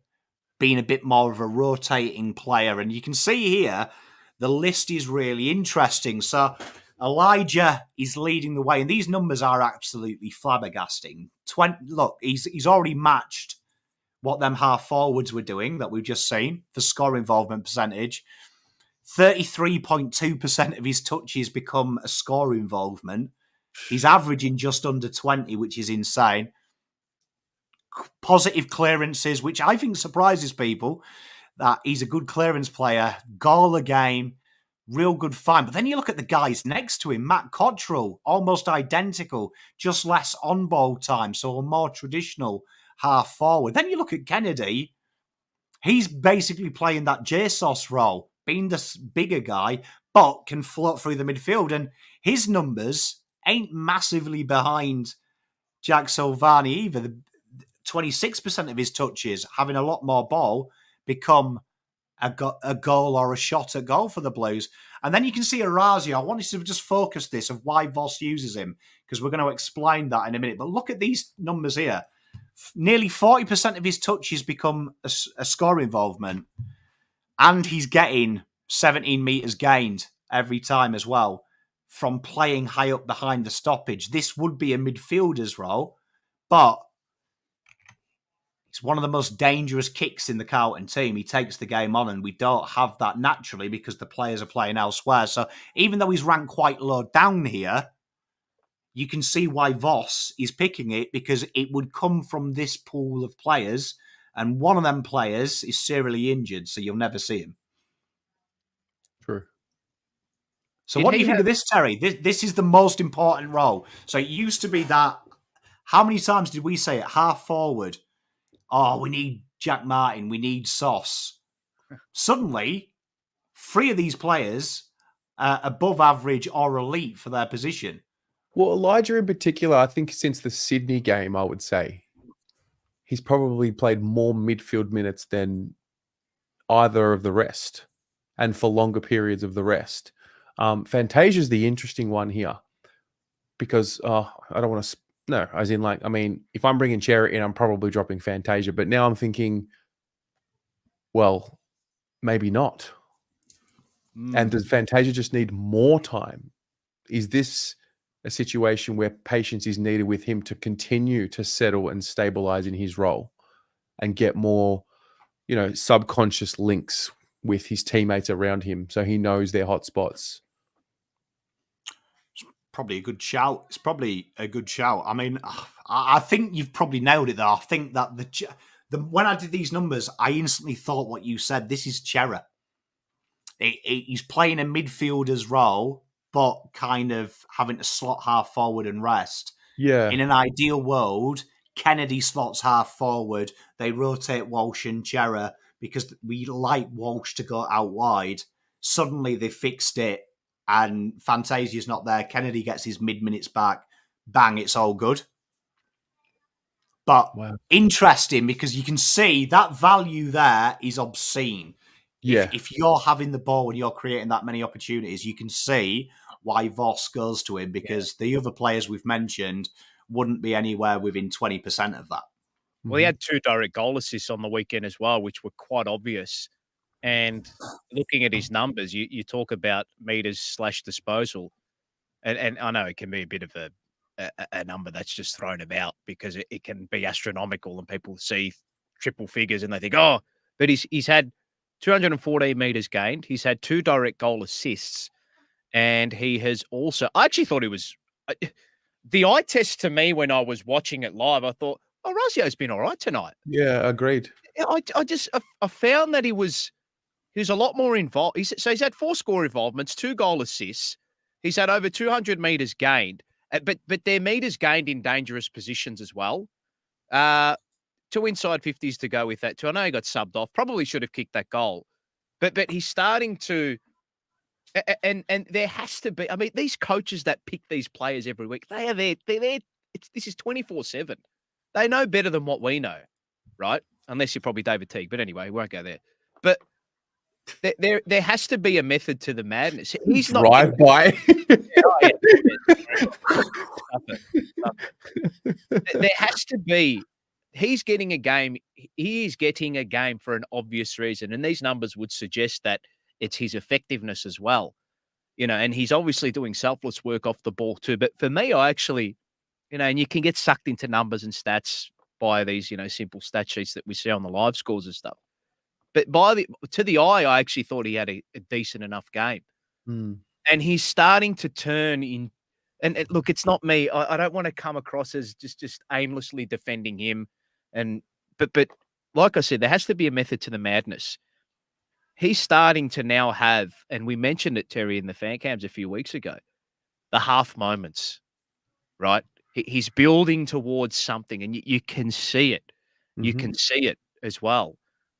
being a bit more of a rotating player. And you can see here, the list is really interesting. So Elijah is leading the way, and these numbers are absolutely flabbergasting. Look, he's already matched what them half forwards were doing that we've just seen for score involvement percentage. 33.2% of his touches become a score involvement. He's averaging just under 20, which is insane. Positive clearances, which I think surprises people, that he's a good clearance player, goal a game, real good find. But then you look at the guys next to him, Matt Cottrell, almost identical, just less on-ball time, so a more traditional half forward. Then you look at Kennedy, he's basically playing that JSOS role, being the bigger guy, but can float through the midfield. And his numbers ain't massively behind Jack Silvani either. The 26% of his touches, having a lot more ball, become a goal or a shot at goal for the Blues. And then you can see Arazi. I wanted to just focus this of why Voss uses him, because we're going to explain that in a minute. But look at these numbers here. Nearly 40% of his touches become a score involvement. And he's getting 17 metres gained every time as well from playing high up behind the stoppage. This would be a midfielder's role, but it's one of the most dangerous kicks in the Carlton team. He takes the game on, and we don't have that naturally because the players are playing elsewhere. So even though he's ranked quite low down here, you can see why Voss is picking it, because it would come from this pool of players, and one of them players is serially injured, so you'll never see him. True. So what do you think of this, Terry? This is the most important role. So it used to be that, how many times did we say it? Half forward. Oh, we need Jack Martin. We need Sauce. Suddenly, 3 of these players are above average or elite for their position. Well, Elijah in particular, I think since the Sydney game, I would say, he's probably played more midfield minutes than either of the rest, and for longer periods of the rest. Fantasia's the interesting one here, because I don't want to... No, as in, like, I mean, if I'm bringing Cherry in, I'm probably dropping Fantasia. But now I'm thinking, well, maybe not. And does Fantasia just need more time? Is this a situation where patience is needed with him to continue to settle and stabilize in his role and get more, subconscious links with his teammates around him so he knows their hot spots? Probably a good shout. It's probably a good shout. I mean, I think you've probably nailed it, though. I think that when I did these numbers, I instantly thought what you said. This is Chera. He's playing a midfielder's role, but kind of having to slot half forward and rest. Yeah. In an ideal world, Kennedy slots half forward. They rotate Walsh and Chera because we like Walsh to go out wide. Suddenly they fixed it, and Fantasia's not there. Kennedy gets his mid-minutes back. Bang, it's all good. But interesting, because you can see that value there is obscene. Yeah. If you're having the ball and you're creating that many opportunities, you can see why Voss goes to him, because the other players we've mentioned wouldn't be anywhere within 20% of that. Well, he had 2 direct goal assists on the weekend as well, which were quite obvious. And looking at his numbers, you talk about meters / disposal. And I know it can be a bit of a number that's just thrown about, because it can be astronomical and people see triple figures and they think, oh, but he's had 214 meters gained. He's had 2 direct goal assists. And he has also, I actually thought he was, the eye test to me when I was watching it live, I thought, oh, Razio's been all right tonight. Yeah, agreed. I found that he was a lot more involved. He's had 4 score involvements, 2 goal assists. He's had over 200 meters gained, but they're meters gained in dangerous positions as well. 2 inside 50s to go with that too. I know he got subbed off. Probably should have kicked that goal, but he's starting to. And there has to be. I mean, these coaches that pick these players every week, they are there. They're there. This is 24/7. They know better than what we know, right? Unless you're probably David Teague. But anyway, we won't go there. But there has to be a method to the madness. He's not drive by. There has to be. He's getting a game. He is getting a game for an obvious reason, and these numbers would suggest that it's his effectiveness as well, and he's obviously doing selfless work off the ball too. But for me, I actually, and you can get sucked into numbers and stats by these, simple stat sheets that we see on the live scores and stuff. But to the eye, I actually thought he had a decent enough game. And he's starting to turn in. And look, it's not me. I don't want to come across as just aimlessly defending him. But like I said, there has to be a method to the madness. He's starting to now have, and we mentioned it, Terry, in the fan cams a few weeks ago, the half moments, right? He's building towards something, and you can see it. You can see it as well.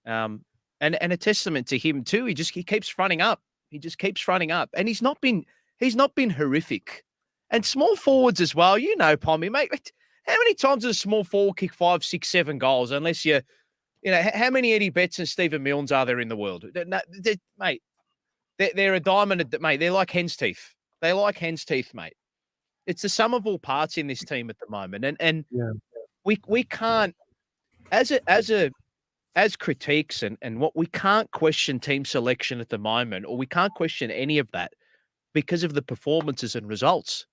And a testament to him too. He keeps fronting up. He just keeps fronting up, and he's not been horrific. And small forwards as well. Pommy, mate. How many times does a small forward kick 5, 6, 7 goals? Unless how many Eddie Betts and Stephen Milnes are there in the world? Mate, they're a diamond. Mate, they're like hen's teeth. They like hen's teeth, mate. It's the sum of all parts in this team at the moment, and we can't, as critiques and what we can't question team selection at the moment, or we can't question any of that because of the performances and results.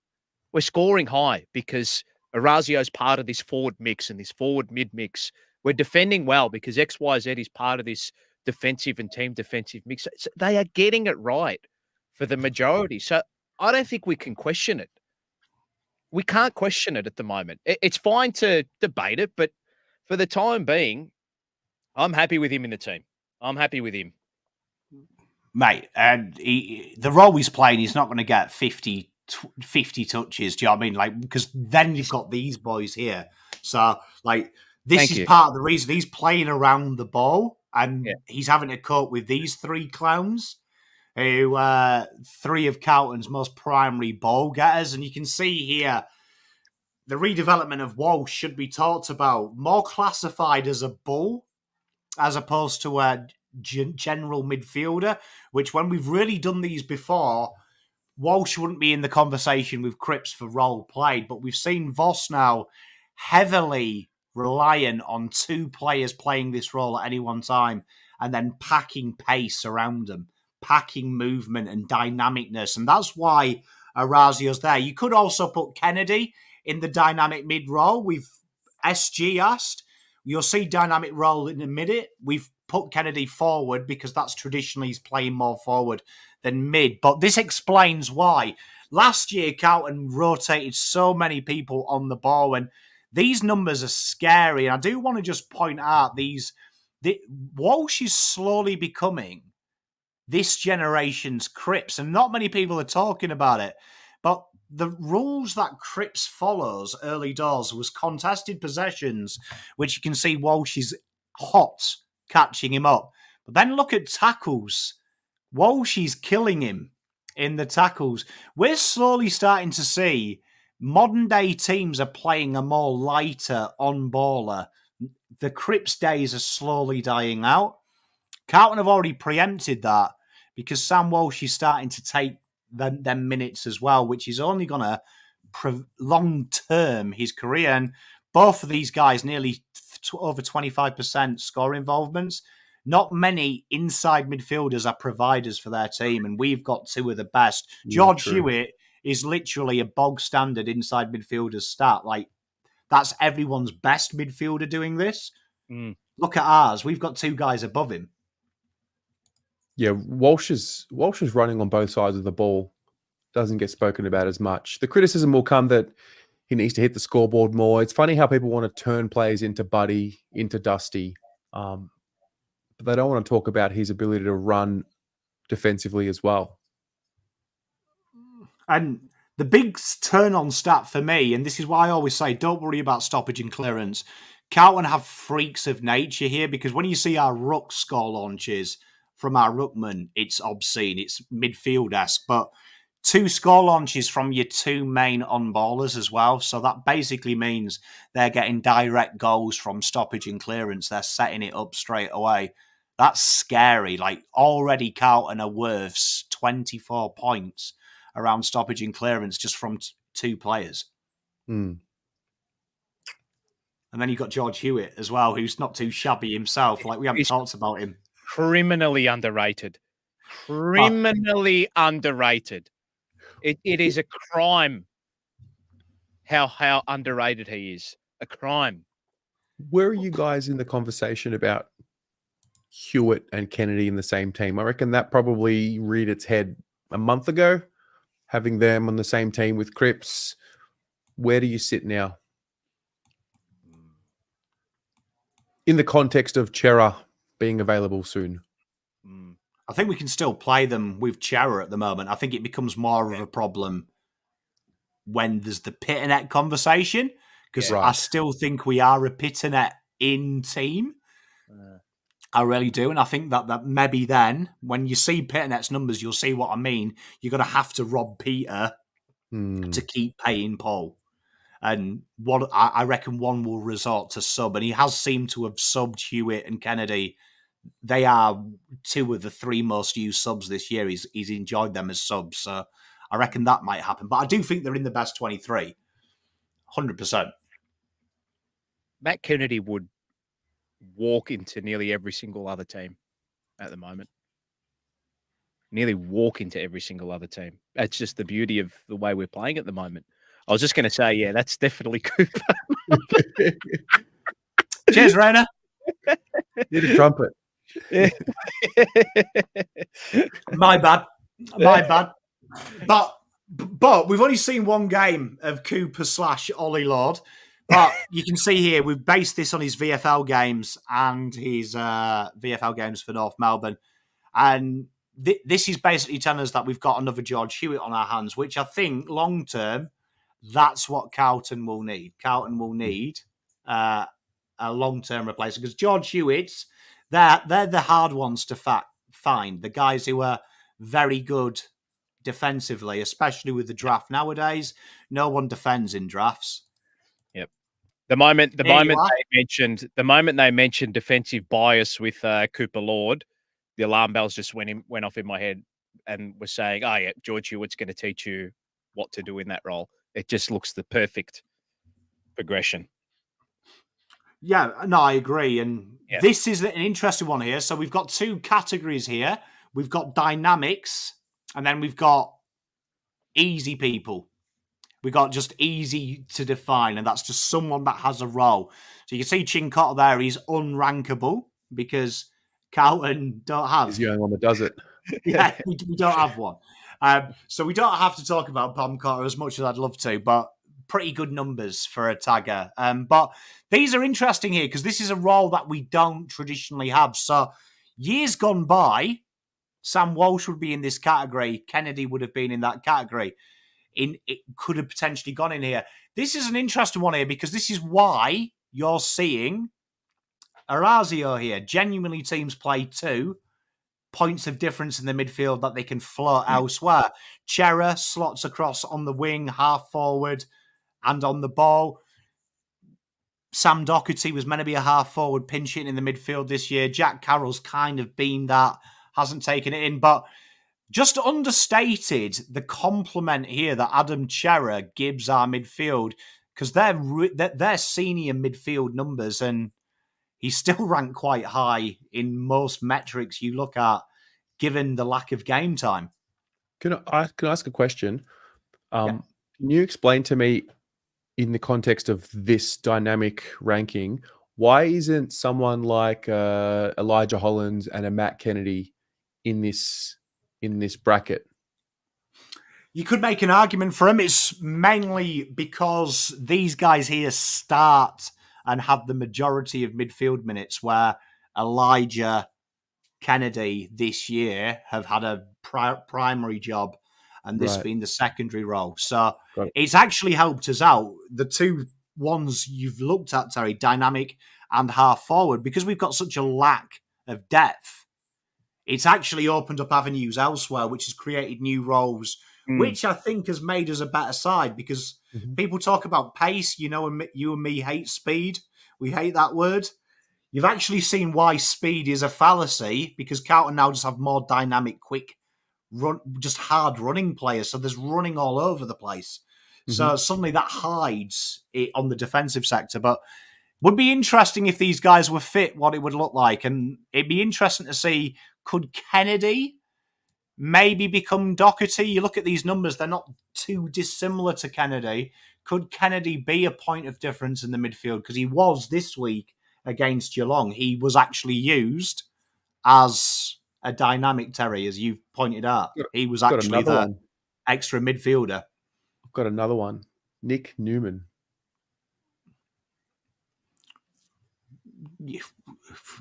We're scoring high because Orazio's part of this forward mix and this forward mid mix. We're defending well because XYZ is part of this defensive and team defensive mix. So they are getting it right for the majority. So I don't think we can question it. we can't question it at the moment. It's fine to debate it, but for the time being, I'm happy with him in the team. I'm happy with him. Mate, and the role he's playing, he's not going to get 50 touches. Do you know what I mean? Like, because then you've got these boys here. So, like, this is part of the reason he's playing around the ball, and he's having to cope with these three clowns, who three of Cowton's most primary ball getters. And you can see here, the redevelopment of Walsh should be talked about, more classified as a bull, as opposed to a general midfielder, which when we've really done these before, Walsh wouldn't be in the conversation with Cripps for role played, but we've seen Voss now heavily reliant on two players playing this role at any one time and then packing pace around them, packing movement and dynamicness. And that's why Orazio's there. You could also put Kennedy in the dynamic mid role. We've SG asked. You'll see dynamic role in a minute. We've put Kennedy forward because that's traditionally he's playing more forward than mid. But this explains why. Last year, Cowton rotated so many people on the ball, and these numbers are scary. And I do want to just point out Walsh is slowly becoming this generation's Cripps, and not many people are talking about it. But the rules that Cripps follows early doors was contested possessions, which you can see Walsh is hot catching him up. But then look at tackles. Walsh is killing him in the tackles. We're slowly starting to see modern day teams are playing a more lighter on-baller. The Cripps days are slowly dying out. Carlton have already preempted that because Sam Walsh is starting to take them minutes as well, which is only going to long-term his career. And both of these guys nearly over 25% score involvements. Not many inside midfielders are providers for their team, and we've got two of the best. George Hewitt is literally a bog-standard inside midfielder's stat. Like, that's everyone's best midfielder doing this. Look at ours. We've got two guys above him. Yeah, Walsh is running on both sides of the ball. Doesn't get spoken about as much. The criticism will come that he needs to hit the scoreboard more. It's funny how people want to turn players into Buddy, into Dusty, but they don't want to talk about his ability to run defensively as well. And the big turn-on stat for me, and this is why I always say, don't worry about stoppage and clearance. Cowton have freaks of nature here, because when you see our ruck score launches from our ruckman, it's obscene. It's midfield-esque, but 2 score launches from your 2 main on-ballers as well. So that basically means they're getting direct goals from stoppage and clearance. They're setting it up straight away. That's scary. Like, already Cowton are worth 24 points around stoppage and clearance just from 2 players. And then you've got George Hewitt as well, who's not too shabby himself. Like, we haven't talked about him. Criminally underrated. Underrated. It is a crime how underrated he is. A crime. Where are you guys in the conversation about Hewitt and Kennedy in the same team? I reckon that probably reared its head a month ago, having them on the same team with Cripps. Where do you sit now? In the context of Chera being available soon. I think we can still play them with Chera at the moment. I think it becomes more of a problem when there's the Pitternet conversation, because I still think we are a Pitternet in team. I really do. And I think that maybe then, when you see Pitternet's numbers, you'll see what I mean. You're going to have to rob Peter to keep paying Paul. And what I reckon one will resort to sub. And he has seemed to have subbed Hewitt and Kennedy. They are 2 of the 3 most used subs this year. He's enjoyed them as subs. So I reckon that might happen. But I do think they're in the best 23. 100%. Matt Kennedy would walk into nearly every single other team at the moment. Nearly walk into every single other team. That's just the beauty of the way we're playing at the moment. I was just going to say, yeah, that's definitely Cooper. Cheers, Rainer. Need a trumpet. My bad. But But we've only seen one game of Cooper / Ollie Lord. But you can see here, we've based this on his VFL games and his VFL games for North Melbourne. And this is basically telling us that we've got another George Hewitt on our hands, which I think long term, that's what Carlton will need. Carlton will need a long-term replacement because George Hewitt's, they're the hard ones to find. The guys who are very good defensively, especially with the draft nowadays. No one defends in drafts. Yep. The moment they mentioned defensive bias with Cooper Lord, the alarm bells just went off in my head and was saying, "Oh yeah, George Hewitt's going to teach you what to do in that role." It just looks the perfect progression. Yeah, no, I agree. And this is an interesting one here. So we've got two categories here. We've got dynamics, and then we've got easy people. We've got just easy to define, and that's just someone that has a role. So you can see Chincotta there. He's unrankable because Carlton don't have. He's the only one that does it. Yeah, we don't have one. So we don't have to talk about Pom Cotter as much as I'd love to, but pretty good numbers for a tagger. But these are interesting here because this is a role that we don't traditionally have. So years gone by, Sam Walsh would be in this category. Kennedy would have been in that category. It could have potentially gone in here. This is an interesting one here because this is why you're seeing Orazio here. Genuinely teams play 2 points of difference in the midfield that they can float elsewhere. Chera slots across on the wing, half forward, and on the ball. Sam Doherty was meant to be a half forward pinch hitting in the midfield this year. Jack Carroll's kind of been that, hasn't taken it in, but just understated the compliment here that Adam Chera gives our midfield because they're senior midfield numbers and he's still ranked quite high in most metrics you look at, given the lack of game time. Can I ask a question? Can you explain to me, in the context of this dynamic ranking, why isn't someone like Elijah Hollands and a Matt Kennedy in this bracket? You could make an argument for him. It's mainly because these guys here start and have the majority of midfield minutes, where Elijah, Kennedy this year have had a primary job and this being the secondary role. So it's actually helped us out. The two ones you've looked at, Terry, dynamic and half forward, because we've got such a lack of depth, it's actually opened up avenues elsewhere, which has created new roles, which I think has made us a better side because people talk about pace. You know, you and me hate speed. We hate that word. You've actually seen why speed is a fallacy because Carlton now just have more dynamic, quick, just hard running players. So there's running all over the place. So suddenly that hides it on the defensive sector. But would be interesting if these guys were fit, what it would look like. And it'd be interesting to see, could Kennedy maybe become Doherty? You look at these numbers, they're not too dissimilar to Kennedy. Could Kennedy be a point of difference in the midfield? Because he was this week against Geelong. He was actually used as a dynamic, Terry, as you've pointed out. He was actually the extra midfielder. I've got another one. Nick Newman.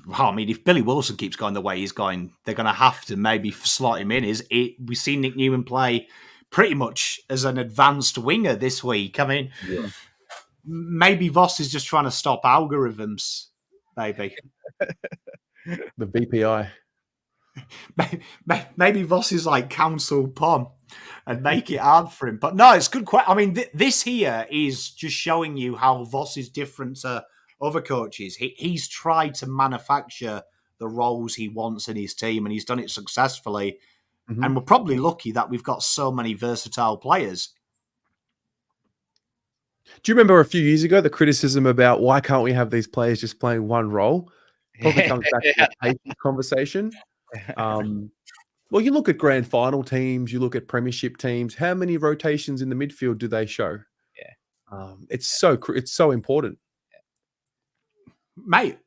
Well, I mean, if Billy Wilson keeps going the way he's going, they're going to have to maybe slot him in. We've seen Nick Newman play pretty much as an advanced winger this week. I mean, maybe Voss is just trying to stop algorithms, maybe. The VPI. Maybe Voss is like Council Pom and make it hard for him. But no, it's good. I mean, this here is just showing you how Voss is different to other coaches. He's tried to manufacture the roles he wants in his team, and he's done it successfully. And we're probably lucky that we've got so many versatile players. Do you remember a few years ago the criticism about why can't we have these players just playing one role? Probably comes back to the pace conversation. Well, you look at grand final teams, you look at premiership teams. How many rotations in the midfield do they show? It's so important. Mate,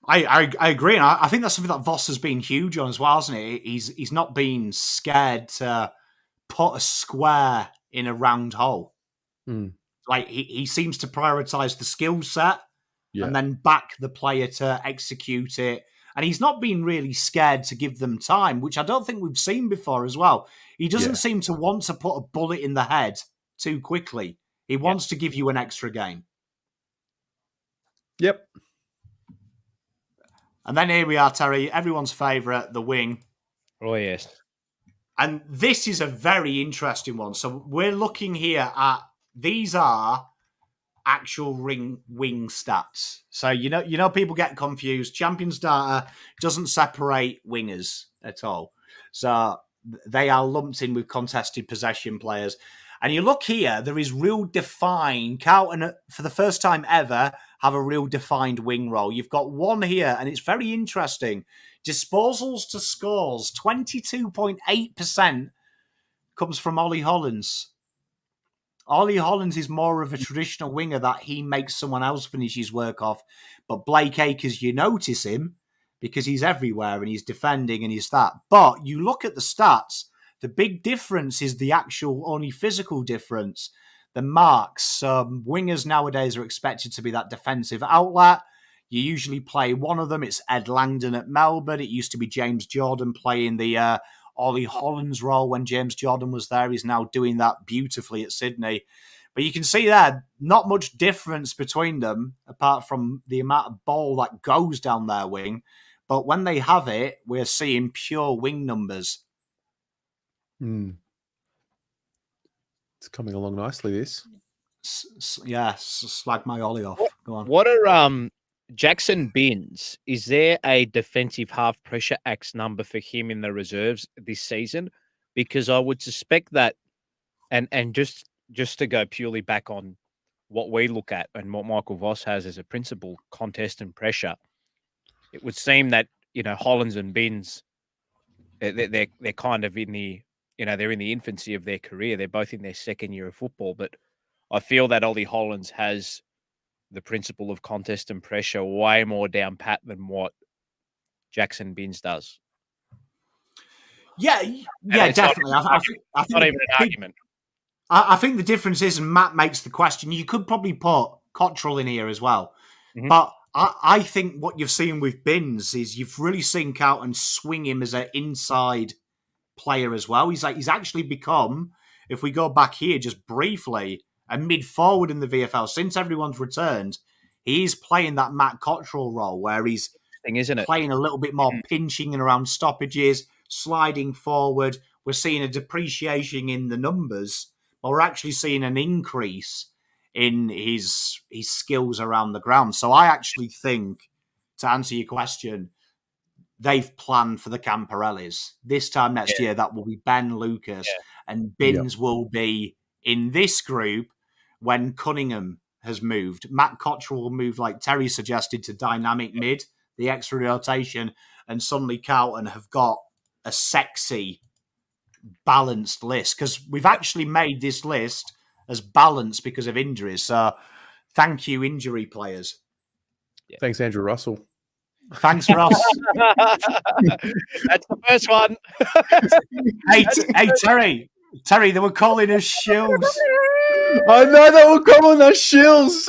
I agree. And I think that's something that Voss has been huge on as well, hasn't he? He's not been scared to put a square in a round hole. Mm. Like he seems to prioritize the skill set and then back the player to execute it. And he's not been really scared to give them time, which I don't think we've seen before as well. He doesn't seem to want to put a bullet in the head too quickly. He wants to give you an extra game. Yep. And then here we are, Terry, everyone's favourite, the wing. Oh, yes. And this is a very interesting one. So we're looking here at, these are actual wing stats. So, you know, people get confused. Champions data doesn't separate wingers at all. So they are lumped in with contested possession players. And you look here, there is real defined, Carlton, for the first time ever, have a real defined wing role. You've got one here, and it's very interesting. Disposals to scores, 22.8% comes from Ollie Hollins. Ollie Hollins is more of a traditional winger that he makes someone else finish his work off. But Blake Acres, you notice him because he's everywhere and he's defending and he's that. But you look at the stats, the big difference is the actual only physical difference. The marks. Wingers nowadays are expected to be that defensive outlet. You usually play one of them. It's Ed Langdon at Melbourne. It used to be James Jordan playing the Ollie Hollins role when James Jordan was there. He's now doing that beautifully at Sydney. But you can see there, not much difference between them, apart from the amount of ball that goes down their wing. But when they have it, we're seeing pure wing numbers. Mm. It's coming along nicely, this. Slag my Ollie off. Go on. What are Jackson Binns? Is there a defensive half pressure X number for him in the reserves this season? Because I would suspect that, and just to go purely back on what we look at and what Michael Voss has as a principal, contest and pressure, it would seem that, you know, Hollins and Binns, they're kind of in the, you know, they're in the infancy of their career. They're both in their second year of football, but I feel that Ollie Hollins has the principle of contest and pressure way more down pat than what Jackson Binns does. Yeah, definitely. I think not even an argument. I think the difference is, and Matt makes the question, you could probably put Cottrell in here as well. Mm-hmm. But I think what you've seen with Binns is you've really seen Carlton swing him as an inside player as well. He's actually become, if we go back here just briefly, a mid-forward in the VFL. Since everyone's returned, he's playing that Matt Cottrell role where he's playing a little bit more pinching and around stoppages, sliding forward. We're seeing a depreciation in the numbers, but we're actually seeing an increase in his skills around the ground. So I actually think, to answer your question, they've planned for the Camparellis. This time next year, that will be Ben Lucas, and Binns will be in this group when Cunningham has moved. Matt Cottrell will move, like Terry suggested, to dynamic mid, the extra rotation, and suddenly Carlton have got a sexy, balanced list, because we've actually made this list as balanced because of injuries. So thank you, injury players. Yeah. Thanks, Andrew Russell. Thanks, Ross. That's the first one. Hey, Terry, they were calling us shills. I know they were calling us shills.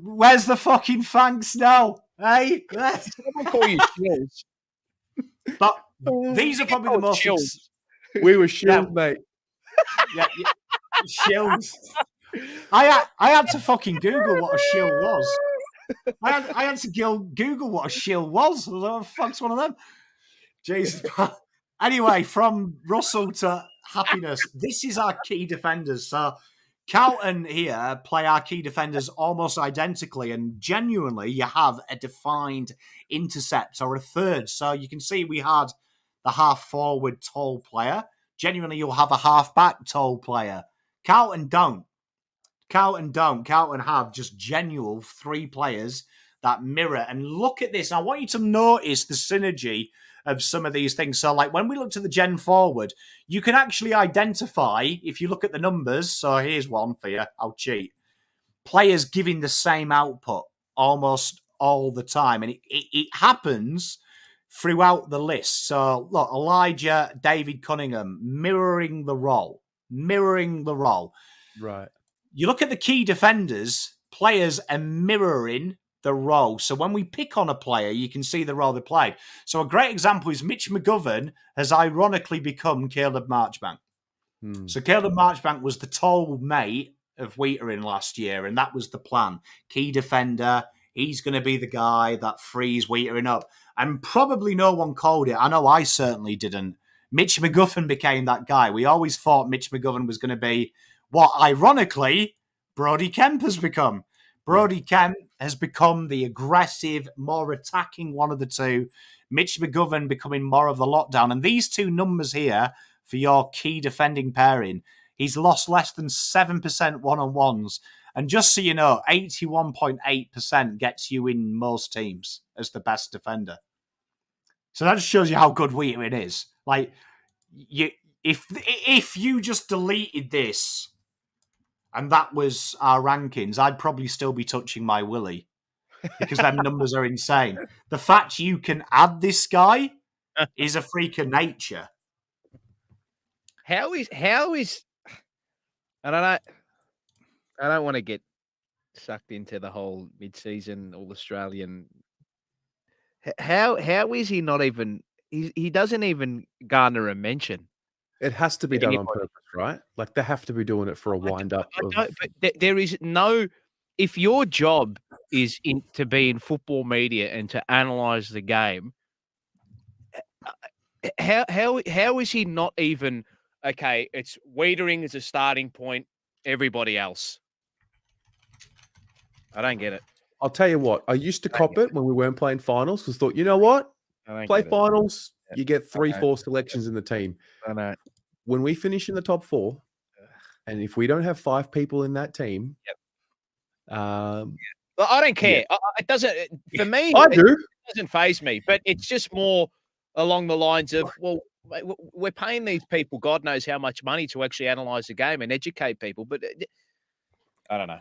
Where's the fucking thanks now? Hey, someone call you shills. But these are probably the most shills. We were shills, mate. Yeah, shills. I had to fucking Google what a shill was. I had to Google what a shill was. I was like, what the fuck's one of them? Jesus. Anyway, from Russell to happiness, this is our key defenders. So Carlton here play our key defenders almost identically, and genuinely you have a defined intercept or a third. So you can see we had the half-forward tall player. Genuinely, you'll have a half-back tall player. Carlton don't. Carlton have just genuine three players that mirror. And look at this. I want you to notice the synergy of some of these things. So, like, when we look to the gen forward, you can actually identify, if you look at the numbers, so here's one for you, I'll cheat, players giving the same output almost all the time. And it happens throughout the list. So look, Elijah, David Cunningham, mirroring the role. Right. You look at the key defenders, players are mirroring the role. So when we pick on a player, you can see the role they played. So a great example is Mitch McGovern has ironically become Caleb Marchbank. So Caleb Marchbank was the tall mate of Whittaker last year, and that was the plan. Key defender, he's going to be the guy that frees Whittaker up. And probably no one called it. I know I certainly didn't. Mitch McGovern became that guy. We always thought Mitch McGovern was going to be what, ironically, Brodie Kemp has become. Brodie Kemp has become the aggressive, more attacking one of the two. Mitch McGovern becoming more of the lockdown. And these two numbers here for your key defending pairing, he's lost less than 7% one-on-ones. And just so you know, 81.8% gets you in most teams as the best defender. So that just shows you how good Whittaker is. Like, if you just deleted this and that was our rankings, I'd probably still be touching my willy because them numbers are insane. The fact you can add this guy is a freak of nature. How is I don't want to get sucked into the whole mid-season All-Australian. How is he not even? He doesn't even garner a mention. It has to be done on purpose, right? Like they have to be doing it for a wind-up. But there is no. If your job is to be in football media and to analyze the game, how is he not even? Okay, it's Wiedering as a starting point. Everybody else, I don't get it. I'll tell you what. I used to cop it when we weren't playing finals because thought, you know what? Play finals, you get 3-4 selections in the team. I know. When we finish in the top 4, and if we don't have 5 people in that team, well, I don't care. It doesn't. For me, I do. It doesn't faze me. But it's just more along the lines of, well, we're paying these people God knows how much money to actually analyze the game and educate people. But I don't know.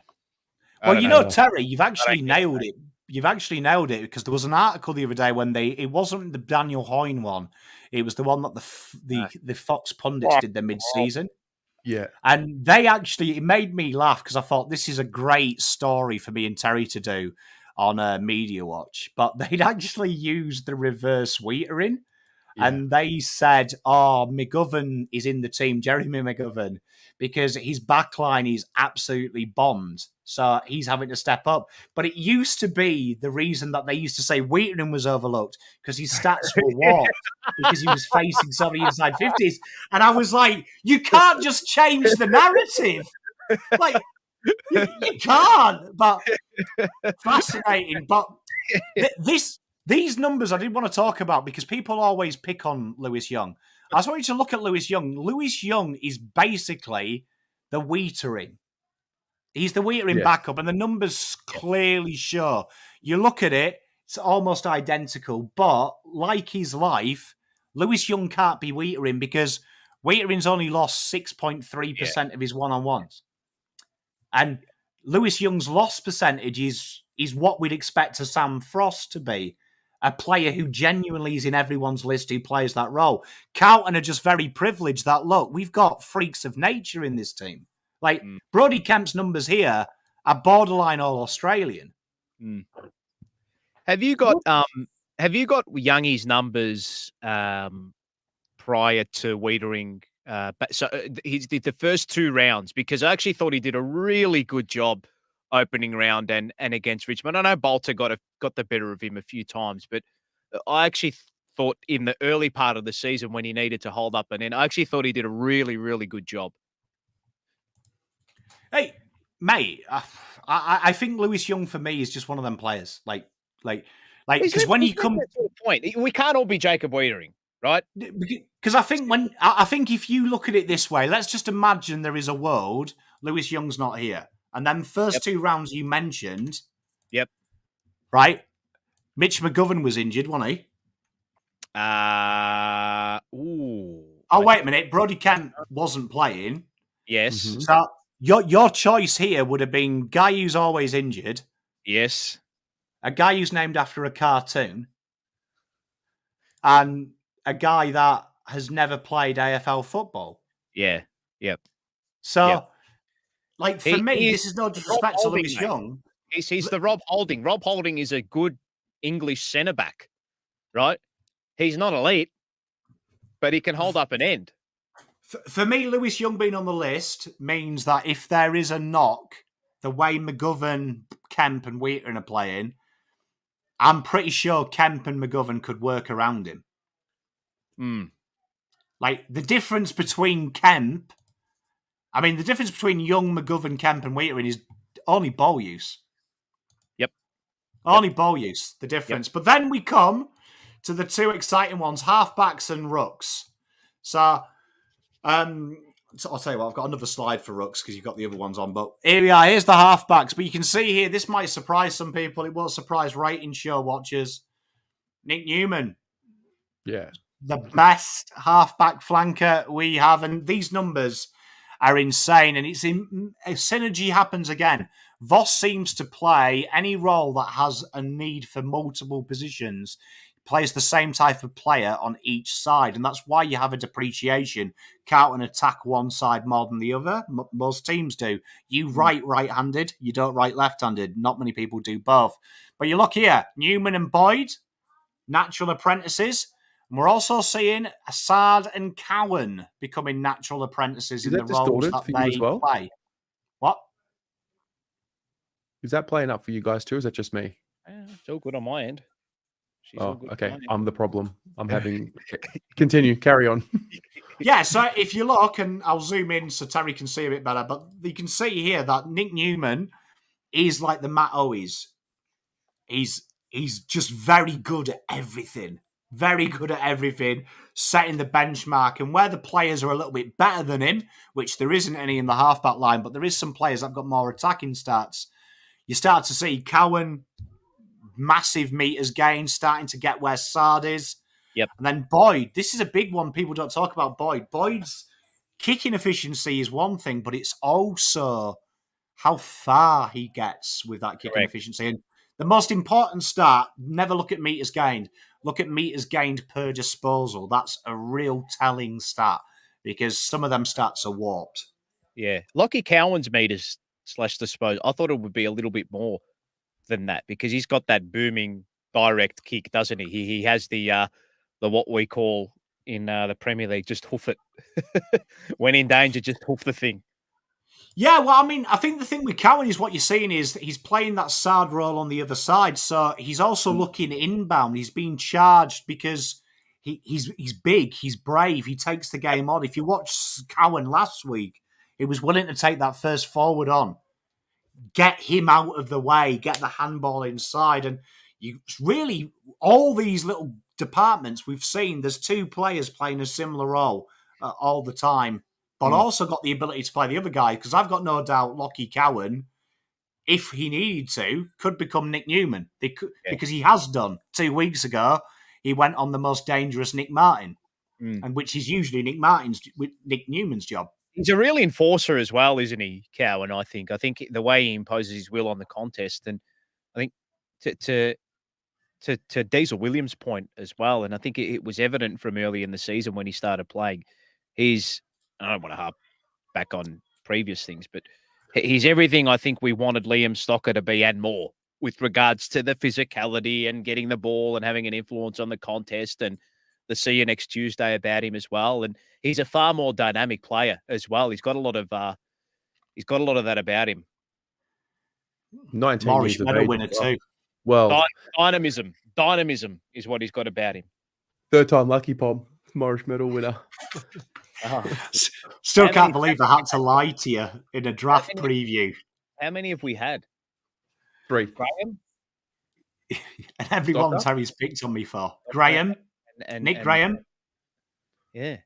Well, you know, Terry, you've actually nailed it. You've actually nailed it because there was an article the other day when it wasn't the Daniel Hoyne one. It was the one that the Fox pundits did the mid-season. Yeah. And it made me laugh because I thought this is a great story for me and Terry to do on Media Watch. But they'd actually used the reverse Whittering. Yeah. And they said, McGovern is in the team, Jeremy McGovern, because his backline is absolutely bombed. So he's having to step up. But it used to be the reason that they used to say Whittering was overlooked because his stats were warped because he was facing some of the inside 50s. And I was like, you can't just change the narrative. Like, you can't. But fascinating. But these numbers I did want to talk about because people always pick on Lewis Young. I just want you to look at Lewis Young. Lewis Young is basically the Whittering. He's the Whittering backup, and the numbers clearly show. You look at it, it's almost identical, but like his life, Lewis Young can't be Whittering because Whittering's only lost 6.3% of his one-on-ones. And Lewis Young's loss percentage is what we'd expect a Sam Frost to be, a player who genuinely is in everyone's list who plays that role. Carlton are just very privileged that, look, we've got freaks of nature in this team. Like, Brodie Kemp's numbers here are borderline All-Australian. Have you got Youngie's numbers prior to Whittering? So he did the first 2 rounds because I actually thought he did a really good job opening round and against Richmond. I know Bolter got the better of him a few times, but I actually thought in the early part of the season when he needed to hold up and in, I actually thought he did a really, really good job. Hey, mate, I think Lewis Young for me is just one of them players. Like, because when you come to a point, we can't all be Jacob Whittering, right? Because I think if you look at it this way, let's just imagine there is a world Lewis Young's not here, and then first 2 rounds you mentioned, right? Mitch McGovern was injured, wasn't he? Wait a minute, Brodie Kent wasn't playing. Yes. So your choice here would have been guy who's always injured. Yes. A guy who's named after a cartoon. and a guy that has never played AFL football. Yeah. Yep. So, Yep. like, for me, this is no disrespect to Lewis mate. Young. He's the Rob Holding. Rob Holding is a good English centre back, right? He's not elite, but he can hold up an end. For me, Lewis Young being on the list means that if there is a knock, the way McGovern, Kemp and Whittaker are playing, I'm pretty sure Kemp and McGovern could work around him. Like, the difference between the difference between Young, McGovern, Kemp and Whittaker is only ball use. Yep. Only ball use, the difference. Yep. But then we come to the two exciting ones, halfbacks and rucks. So, I'll tell you what, I've got another slide for rucks because you've got the other ones on. But here we are. Here's the halfbacks. But you can see here, this might surprise some people. It won't surprise rating show watchers. Nick Newman. Yeah. The best halfback flanker we have. And these numbers are insane. And a synergy happens again. Voss seems to play any role that has a need for multiple positions. Plays the same type of player on each side, and that's why you have a depreciation. Carlton attack one side more than the other. Most teams do. You right-handed, you don't left-handed. Not many people do both. But you look here, Newman and Boyd, natural apprentices. And we're also seeing Assad and Cowan becoming natural apprentices in the roles that they play. What? Is that playing up for you guys too? Or is that just me? It's all good on my end. Okay. I'm the problem. I'm having... Continue. Carry on. Yeah, so if you look, and I'll zoom in so Terry can see a bit better, but you can see here that Nick Newman is like the Matt Owens. He's just very good at everything. Very good at everything, setting the benchmark. And where the players are a little bit better than him, which there isn't any in the halfback line, but there is some players that have got more attacking stats, you start to see Cowan... massive meters gain, starting to get where Sard is. Yep. And then Boyd. This is a big one. People don't talk about Boyd. Boyd's kicking efficiency is one thing, but it's also how far he gets with that kicking efficiency. And the most important stat, never look at meters gained. Look at meters gained per disposal. That's a real telling stat because some of them stats are warped. Yeah. Lockie Cowan's meters / disposal, I thought it would be a little bit more than that because he's got that booming direct kick, doesn't he? He has the what we call in the Premier League, just hoof it. When in danger, just hoof the thing. Yeah, well, I mean, I think the thing with Cowan is what you're seeing is that he's playing that Sard role on the other side. So he's also looking inbound. He's being charged because he's big, he's brave, he takes the game on. If you watch Cowan last week, he was willing to take that first forward on. Get him out of the way, get the handball inside. And you really, all these little departments we've seen, there's two players playing a similar role all the time, but also got the ability to play the other guy, because I've got no doubt Lockie Cowan, if he needed to, could become Nick Newman. Because he has done. 2 weeks ago, he went on the most dangerous Nick Martin, and which is usually Nick Newman's job. He's a real enforcer as well, isn't he, Cowan? I think the way he imposes his will on the contest, and I think to Diesel Williams' point as well, and I think it was evident from early in the season when he started playing. I don't want to harp back on previous things, but he's everything I think we wanted Liam Stocker to be and more with regards to the physicality and getting the ball and having an influence on the contest, and the see you next Tuesday about him as well. And he's a far more dynamic player as well. He's got a lot of that about him. 19 Morris years of medal age. winner too. Well, dynamism is what he's got about him. Third time lucky Pom, Morris medal winner. Still can't believe I had to lie to you in a draft preview. How many have we had? 3. Graham? And everyone Terry's picked on me for. Graham. Nick Graham. Yeah.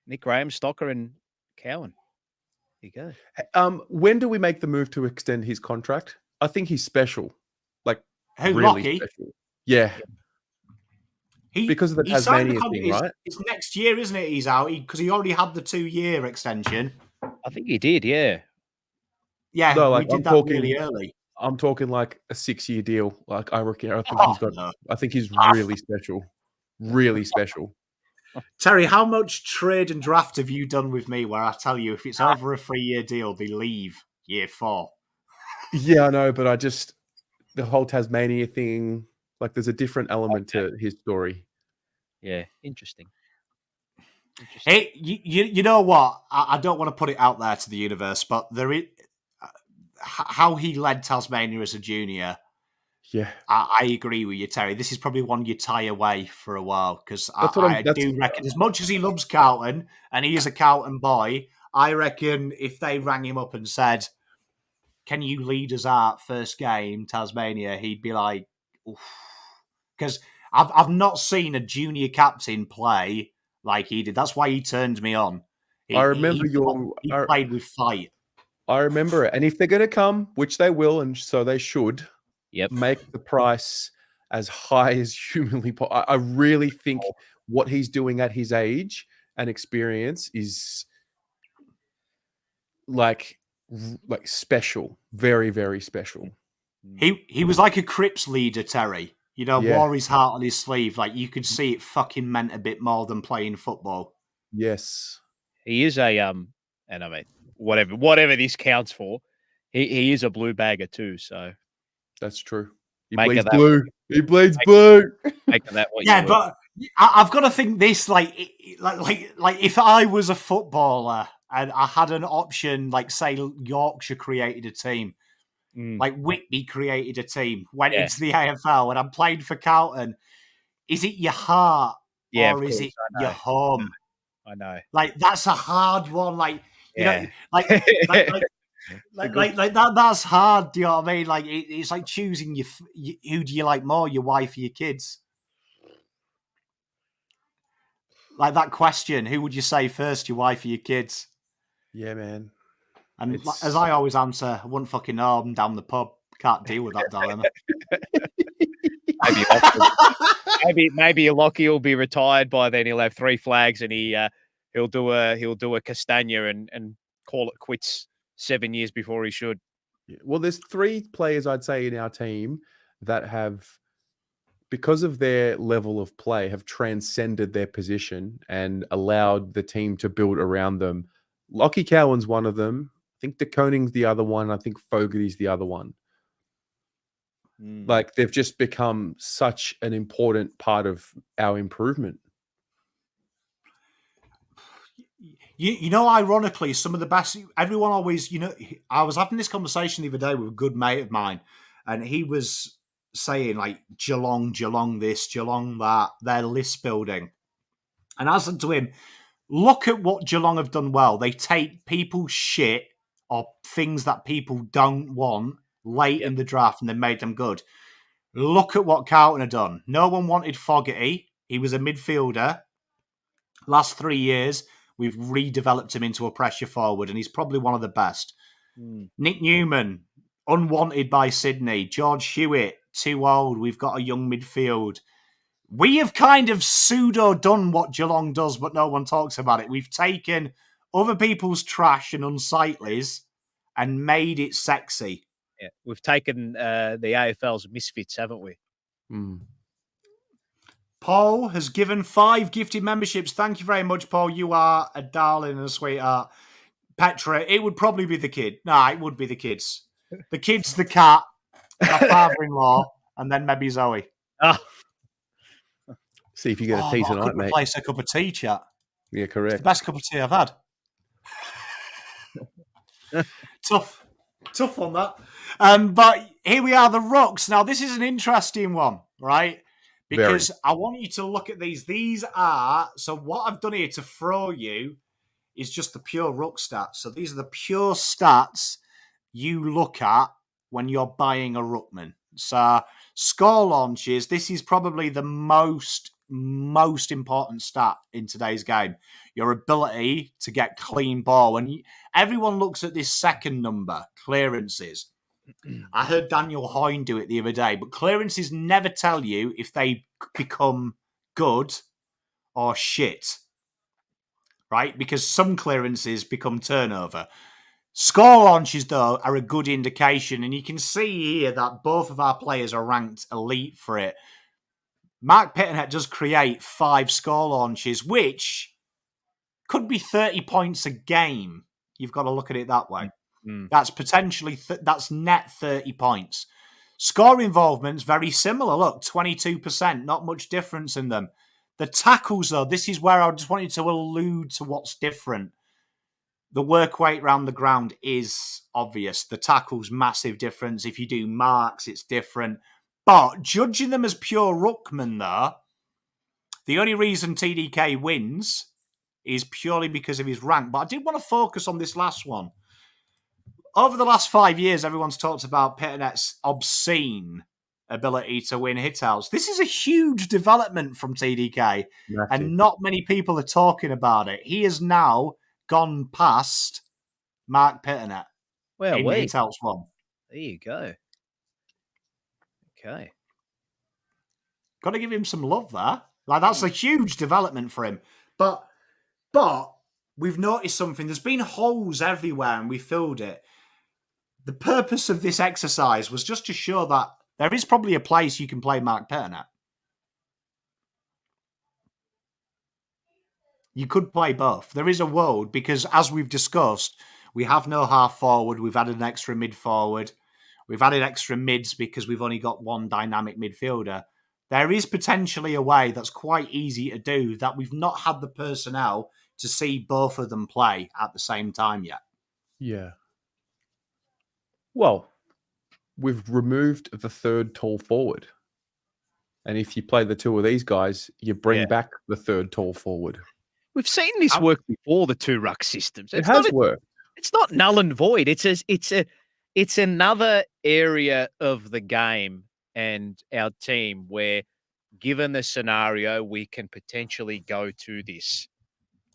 Nick Graham, Stocker, and Cowan. There you go. When do we make the move to extend his contract? I think he's special. Like, who, really Lockie? special. Yeah. Because of the Tasmania thing, right? It's next year, isn't it? He's out because he already had the 2-year extension. I think he did, yeah. Yeah, no, like, we did that really early. I'm talking like a 6-year deal. Like I think he's really special. really special. Terry, how much trade and draft have you done with me where I tell you if it's over a 3-year deal, they leave year 4? Yeah, I know, but the whole Tasmania thing, like there's a different element to his story. Yeah, interesting. Hey, you know what? I don't want to put it out there to the universe, but there is how he led Tasmania as a junior. Yeah, I agree with you, Terry. This is probably one you tie away for a while because I do reckon, as much as he loves Carlton and he is a Carlton boy, I reckon if they rang him up and said, "Can you lead us out first game Tasmania?" he'd be like, because I've not seen a junior captain play like he did. That's why he turned me on. I remember he played with fight. I remember it, and if they're going to come, which they will, and so they should. Yep. Make the price as high as humanly possible. I really think what he's doing at his age and experience is like special, very, very special. He was like a Crips leader, Terry. You know, wore his heart on his sleeve. Like you could see it fucking meant a bit more than playing football. Yes, he is a and I mean whatever this counts for, he is a blue bagger too. So. That's true. He Make bleeds of that blue. He bleeds blue. Make of that what Yeah, you but I've got to think this like if I was a footballer and I had an option, like say Yorkshire created a team, like Whitby created a team, went into the AFL, and I'm playing for Carlton. Is it your heart or is it your home? I know. Like that's a hard one. Like you know, like that. That's hard. Do you know what I mean? Like it's like choosing who do you like more, your wife or your kids? Like that question: who would you say first, your wife or your kids? Yeah, man. And as I always answer, I wouldn't fucking know. I'm down the pub. Can't deal with that dilemma. maybe Lockie will be retired by then. He'll have 3 flags and he'll do a Castagna and call it quits 7 years before he should. Well, there's 3 players I'd say in our team that have, because of their level of play, have transcended their position and allowed the team to build around them. Lockie Cowan's one of them. I think De Koning's the other one. I think Fogarty's the other one. Like they've just become such an important part of our improvement. You know, ironically, some of the best, everyone always, you know, I was having this conversation the other day with a good mate of mine, and he was saying, like, Geelong this, Geelong that, their list building. And I said to him, look at what Geelong have done well. They take people's shit or things that people don't want late in the draft and they made them good. Look at what Carlton have done. No one wanted Fogarty. He was a midfielder. Last 3 years, we've redeveloped him into a pressure forward, and he's probably one of the best. Nick Newman, unwanted by Sydney. George Hewitt, too old. We've got a young midfield. We have kind of pseudo done what Geelong does, but no one talks about it. We've taken other people's trash and unsightlies and made it sexy. Yeah, we've taken the AFL's misfits, haven't we? Paul has given 5 gifted memberships. Thank you very much, Paul. You are a darling and a sweetheart. Petra, it would probably be the kid. No, it would be the kids. The kids, the cat, my father-in-law, and then maybe Zoe. See if you get a tea tonight, mate. Replace a cup of tea, chat. Yeah, correct. It's the best cup of tea I've had. Tough on that. But here we are, the Rocks. Now, this is an interesting one, right? Because I want you to look at these. These are, so what I've done here to throw you is just the pure Ruck stats. So these are the pure stats you look at when you're buying a Ruckman. So score launches, this is probably the most important stat in today's game. Your ability to get clean ball. And everyone looks at this second number, clearances. I heard Daniel Hoyne do it the other day, but clearances never tell you if they become good or shit, right? Because some clearances become turnover. Score launches, though, are a good indication, and you can see here that both of our players are ranked elite for it. Mark Pitternet does create 5 score launches, which could be 30 points a game. You've got to look at it that way. That's potentially, that's net 30 points. Score involvement's very similar. Look, 22%, not much difference in them. The tackles, though, this is where I just wanted to allude to what's different. The work rate around the ground is obvious. The tackles, massive difference. If you do marks, it's different. But judging them as pure ruckman, though, the only reason TDK wins is purely because of his rank. But I did want to focus on this last one. Over the last 5 years, everyone's talked about Pitternet's obscene ability to win hitouts. This is a huge development from TDK, and not many people are talking about it. He has now gone past Mark Pitternet in hitouts 1. There you go. Okay. Got to give him some love there. Like, that's a huge development for him. But we've noticed something. There's been holes everywhere, and we filled it. The purpose of this exercise was just to show that there is probably a place you can play Mark Pitternet. You could play both. There is a world, because as we've discussed, we have no half forward. We've added an extra mid forward. We've added extra mids because we've only got one dynamic midfielder. There is potentially a way that's quite easy to do that we've not had the personnel to see both of them play at the same time yet. Yeah. Well, we've removed the third tall forward. And if you play the two of these guys, you bring back the third tall forward. We've seen this work before, the 2 ruck systems. It has worked. It's not null and void. It's another area of the game and our team where, given the scenario, we can potentially go to this.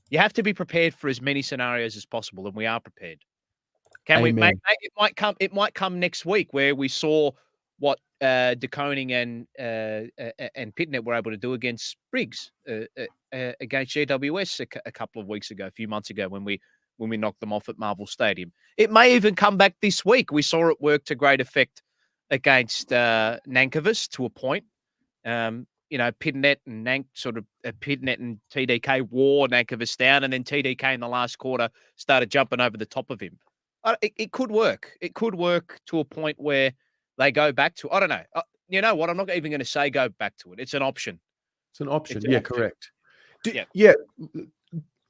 You have to be prepared for as many scenarios as possible, and we are prepared. Can we make it? Might come next week, where we saw what De Koning and Pitnet were able to do against Briggs, against GWS a couple of weeks ago, a few months ago, when we knocked them off at Marvel Stadium. It may even come back this week. We saw it work to great effect against Nankervis to a point. Pitnet and Pitnet and TDK wore Nankervis down, and then TDK in the last quarter started jumping over the top of him. It could work. It could work to a point where they go back to, I don't know. You know what? I'm not even going to say go back to it. It's an option. It's an option. Correct. Yeah.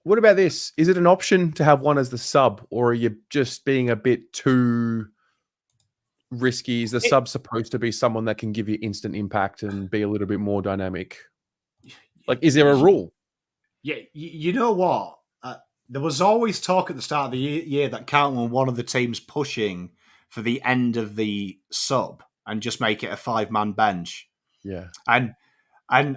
What about this? Is it an option to have one as the sub, or are you just being a bit too risky? Is the sub supposed to be someone that can give you instant impact and be a little bit more dynamic? Like, is there a rule? Yeah, you know what? There was always talk at the start of the year that Carlton were one of the teams pushing for the end of the sub and just make it a 5-man bench. Yeah. And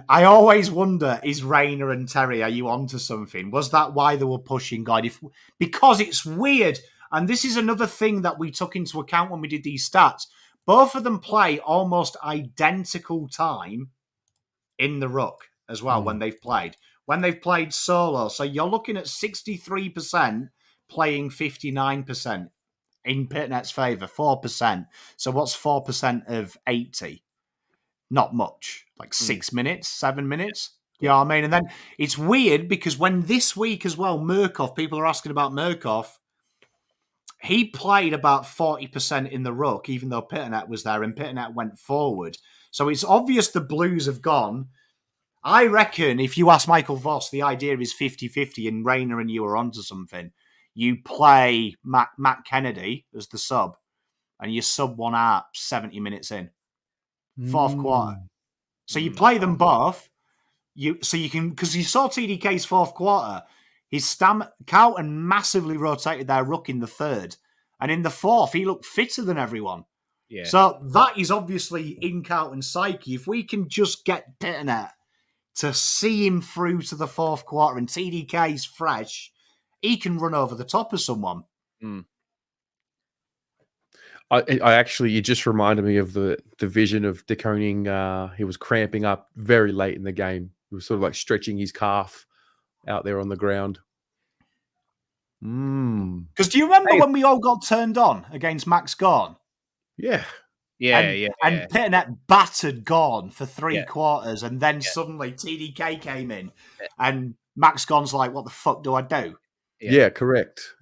I always wonder, is Rayner and Terry, are you onto something? Was that why they were pushing guide? Because it's weird. And this is another thing that we took into account when we did these stats. Both of them play almost identical time in the ruck as well when they've played. When they've played solo. So you're looking at 63% playing 59% in Pitnet's favour, 4%. So what's 4% of 80? Not much. Like 6 minutes, 7 minutes. You know what I mean? And then it's weird because when this week as well, Murkoff, people are asking about Murkoff, he played about 40% in the ruck, even though Pitternet was there, and Pitternet went forward. So it's obvious the Blues have gone. I reckon if you ask Michael Voss, the idea is 50-50 and Rayner and you are onto something. You play Matt Kennedy as the sub and you sub one out 70 minutes in. Fourth quarter. So you play them both. You can, because you saw TDK's fourth quarter, Carlton massively rotated their ruck in the third. And in the fourth, he looked fitter than everyone. Yeah. So that is obviously in Carlton's psyche. If we can just get Pitternet to see him through to the fourth quarter and TDK's fresh, he can run over the top of someone. I actually, it just reminded me of the vision of De Koning. He was cramping up very late in the game. He was sort of like stretching his calf out there on the ground. Because do you remember when we all got turned on against Max Gorn? Yeah. And Pitternet battered Gorn for three Yeah. quarters, and then suddenly TDK came in, and Max Gorn's like, "What the fuck do I do?" Yeah, correct.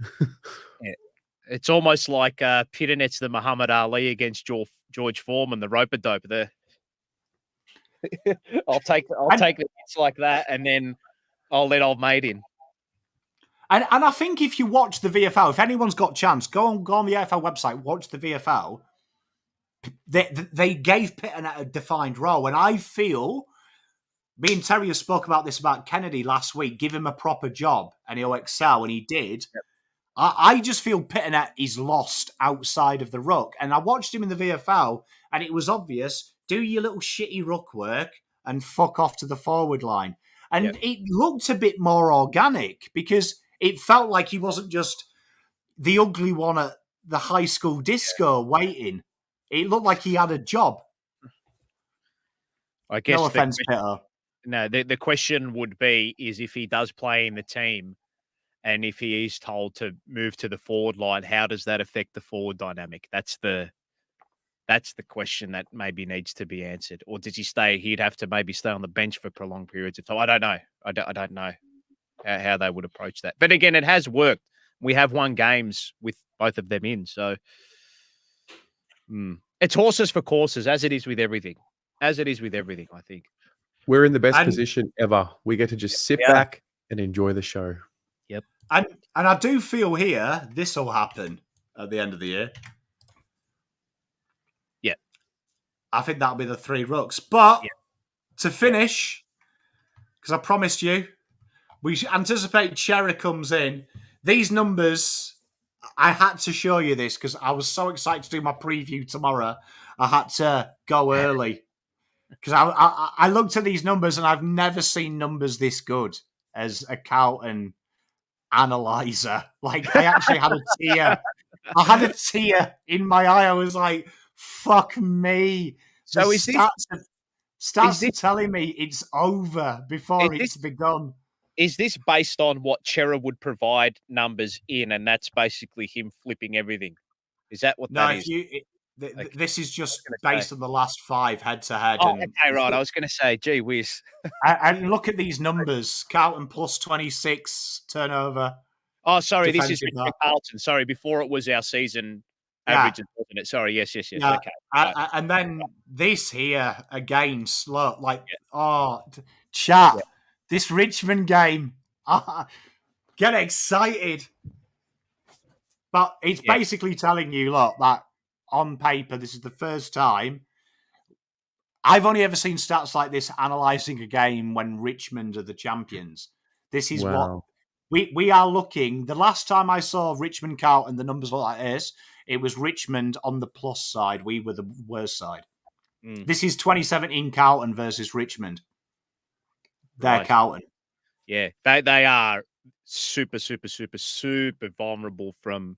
It's almost like Pitternet's the Muhammad Ali against George Foreman, the rope-a-dope. I'll take the hits like that, and then I'll let old mate in. And I think if you watch the VFL, if anyone's got chance, go on the AFL website, watch the VFL. They gave Pitternet a defined role, and I feel me and Terry spoke about this about Kennedy last week. Give him a proper job, and he'll excel, and he did. Yep. I just feel Pitternet is lost outside of the ruck, and I watched him in the VFL, and it was obvious. Do your little shitty ruck work and fuck off to the forward line, and it looked a bit more organic because it felt like he wasn't just the ugly one at the high school disco waiting. It looked like he had a job. I guess no offense, Peter. No, the question would be is if he does play in the team and if he is told to move to the forward line, how does that affect the forward dynamic? That's the question that maybe needs to be answered. Or does he stay? He'd have to maybe stay on the bench for prolonged periods of time. I don't know. I don't know how they would approach that. But again, it has worked. We have won games with both of them in. So it's horses for courses, as it is with everything. I think. We're in the best position ever. We get to just sit back and enjoy the show. Yep. And I do feel here this will happen at the end of the year. Yeah. I think that'll be the three rucks. But to finish, because I promised you, we anticipate Cherry comes in. These numbers, I had to show you this because I was so excited to do my preview tomorrow. I had to go early because I looked at these numbers and I've never seen numbers this good as a Carlton analyzer. Like, I actually had a tear. I had a tear in my eye. I was like, fuck me. So stats are telling me it's over before it's begun. Is this based on what Chera would provide numbers in, and that's basically him flipping everything? Is that what that is? This is just based on the last 5 head-to-head. Oh, okay, right. I was going to say, gee whiz. And look at these numbers. Carlton plus 26 turnover. Oh, sorry, this is Richmond Carlton. Sorry, before it was our season averages, wasn't it? Sorry, yes. Yeah. Okay. Right. And then this here, again, slow. Like, chat. Yeah. This Richmond game, get excited. But it's basically telling you, look, that on paper, this is the first time. I've only ever seen stats like this analysing a game when Richmond are the champions. This is what we are looking. The last time I saw Richmond Carlton, the numbers look like this. It was Richmond on the plus side. We were the worst side. This is 2017 Carlton versus Richmond. They're Carlton. Yeah, they are super vulnerable from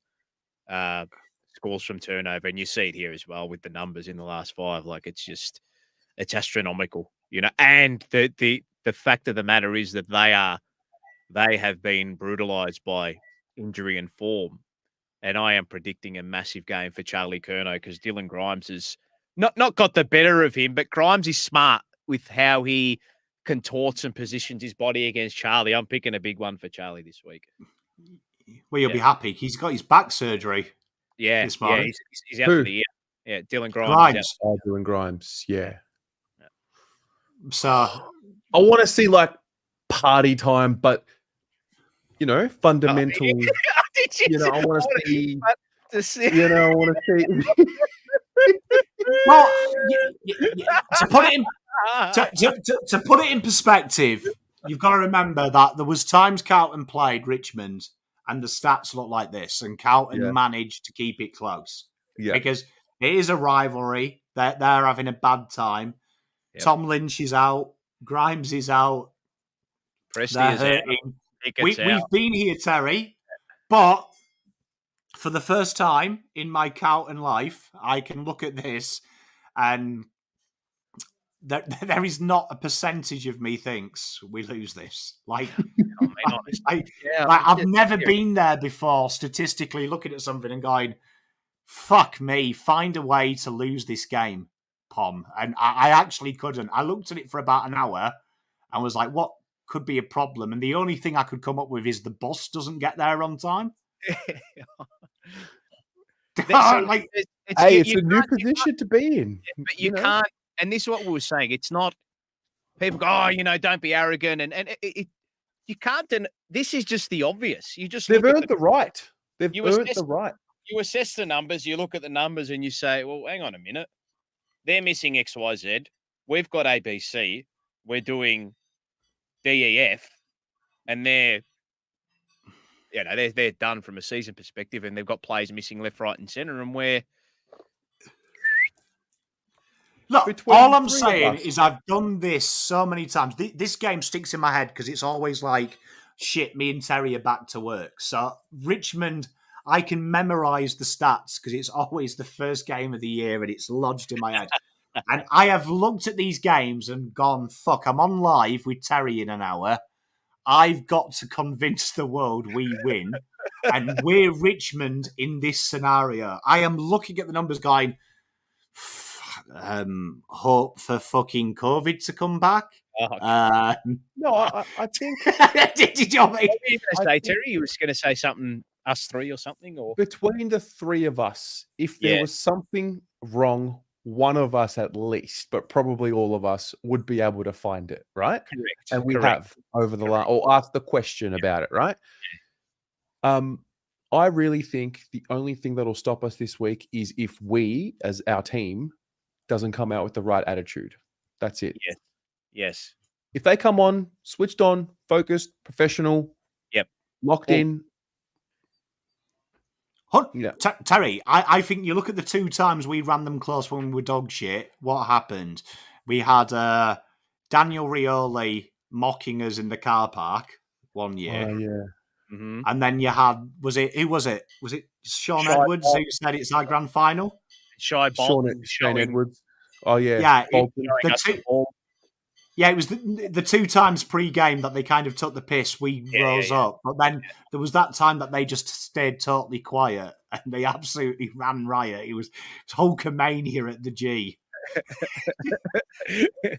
scores from turnover, and you see it here as well with the numbers in the last 5. Like, it's astronomical, you know. And the fact of the matter is that they have been brutalized by injury and form, and I am predicting a massive game for Charlie Curnow because Dylan Grimes has not got the better of him, but Grimes is smart with how he contorts and positions his body against Charlie. I'm picking a big one for Charlie this week. Well, you'll be happy. He's got his back surgery. This morning. He's out for the year. Yeah, Dylan Grimes. Dylan Grimes, yeah. So I want to see like party time, but you know, fundamental. I want to see. I want to see. Well, to put it in perspective, you've got to remember that there was times Carlton played Richmond and the stats look like this, and Carlton managed to keep it close because it is a rivalry. They're having a bad time. Yep. Tom Lynch is out. Grimes is out. Presti is hurting. We've been here, Terry, but for the first time in my Carlton life, I can look at this and there is not a percentage of me thinks we lose this. Like, I've never been there before, statistically looking at something and going, fuck me, find a way to lose this game, Pom. And I actually couldn't. I looked at it for about an hour and was like, what could be a problem? And the only thing I could come up with is the bus doesn't get there on time. It's a new position to be in. But you can't, and this is what we were saying. It's not, people go, oh, don't be arrogant. And you can't, this is just the obvious. They've earned the right. They've earned the right. You assess the numbers, you look at the numbers and you say, well, hang on a minute. They're missing X, Y, Z. We've got ABC. We're doing DEF. And they're done from a season perspective, and they've got players missing left, right, and centre. And look, all I'm saying is I've done this so many times. This game sticks in my head because it's always like, shit, me and Terry are back to work. So Richmond, I can memorise the stats because it's always the first game of the year and it's lodged in my head. And I have looked at these games and gone, fuck, I'm on live with Terry in an hour. I've got to convince the world we win. And we're Richmond in this scenario. I am looking at the numbers going, hope for fucking COVID to come back. No, I think... Did you know what you were going to say, Terry? You were going to say something, us three or something? Or between the three of us, if there was something wrong, one of us at least, but probably all of us would be able to find it, right? Correct. And we have over the last, or asked the question about it, right? I really think the only thing that'll stop us this week is if we, as our team, doesn't come out with the right attitude. That's it. Yes. If they come on, switched on, focused, professional, locked in. Terry, I think you look at the two times we ran them close when we were dog shit. What happened? We had Daniel Rioli mocking us in the car park one year. Mm-hmm. And then you had, who was it? Was it Sean Edwards who said it's our grand final? Sean Edwards. Oh, yeah. Yeah. It was the two times pre-game that they kind of took the piss. We rose up. But then there was that time that they just stayed totally quiet and they absolutely ran riot. It was Hulkamania at the G.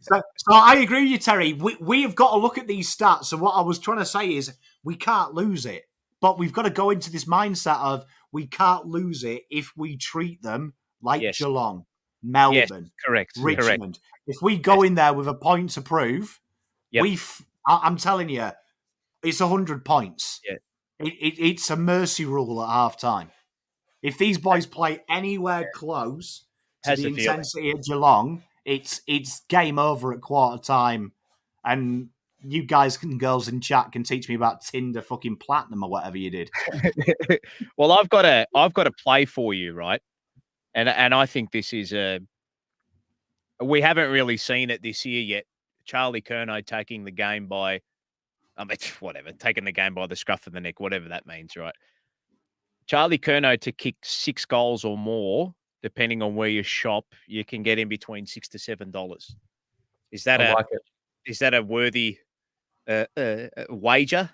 So I agree with you, Terry. We have got to look at these stats. So what I was trying to say is we can't lose it. But we've got to go into this mindset of we can't lose it if we treat them like Geelong, Melbourne, Richmond. Correct. If we go in there with a point to prove, I'm telling you, it's 100 points. Yeah. It's a mercy rule at half time. If these boys play anywhere close to the intensity of Geelong, it's game over at quarter time. And you guys and girls in chat can teach me about Tinder fucking Platinum or whatever you did. Well, I've got a play for you, right? And I think this is we haven't really seen it this year yet. Charlie Curnow taking the game by, taking the game by the scruff of the neck, whatever that means, right? Charlie Curnow to kick 6 goals or more, depending on where you shop, you can get in between $6 to $7. Is that a worthy wager?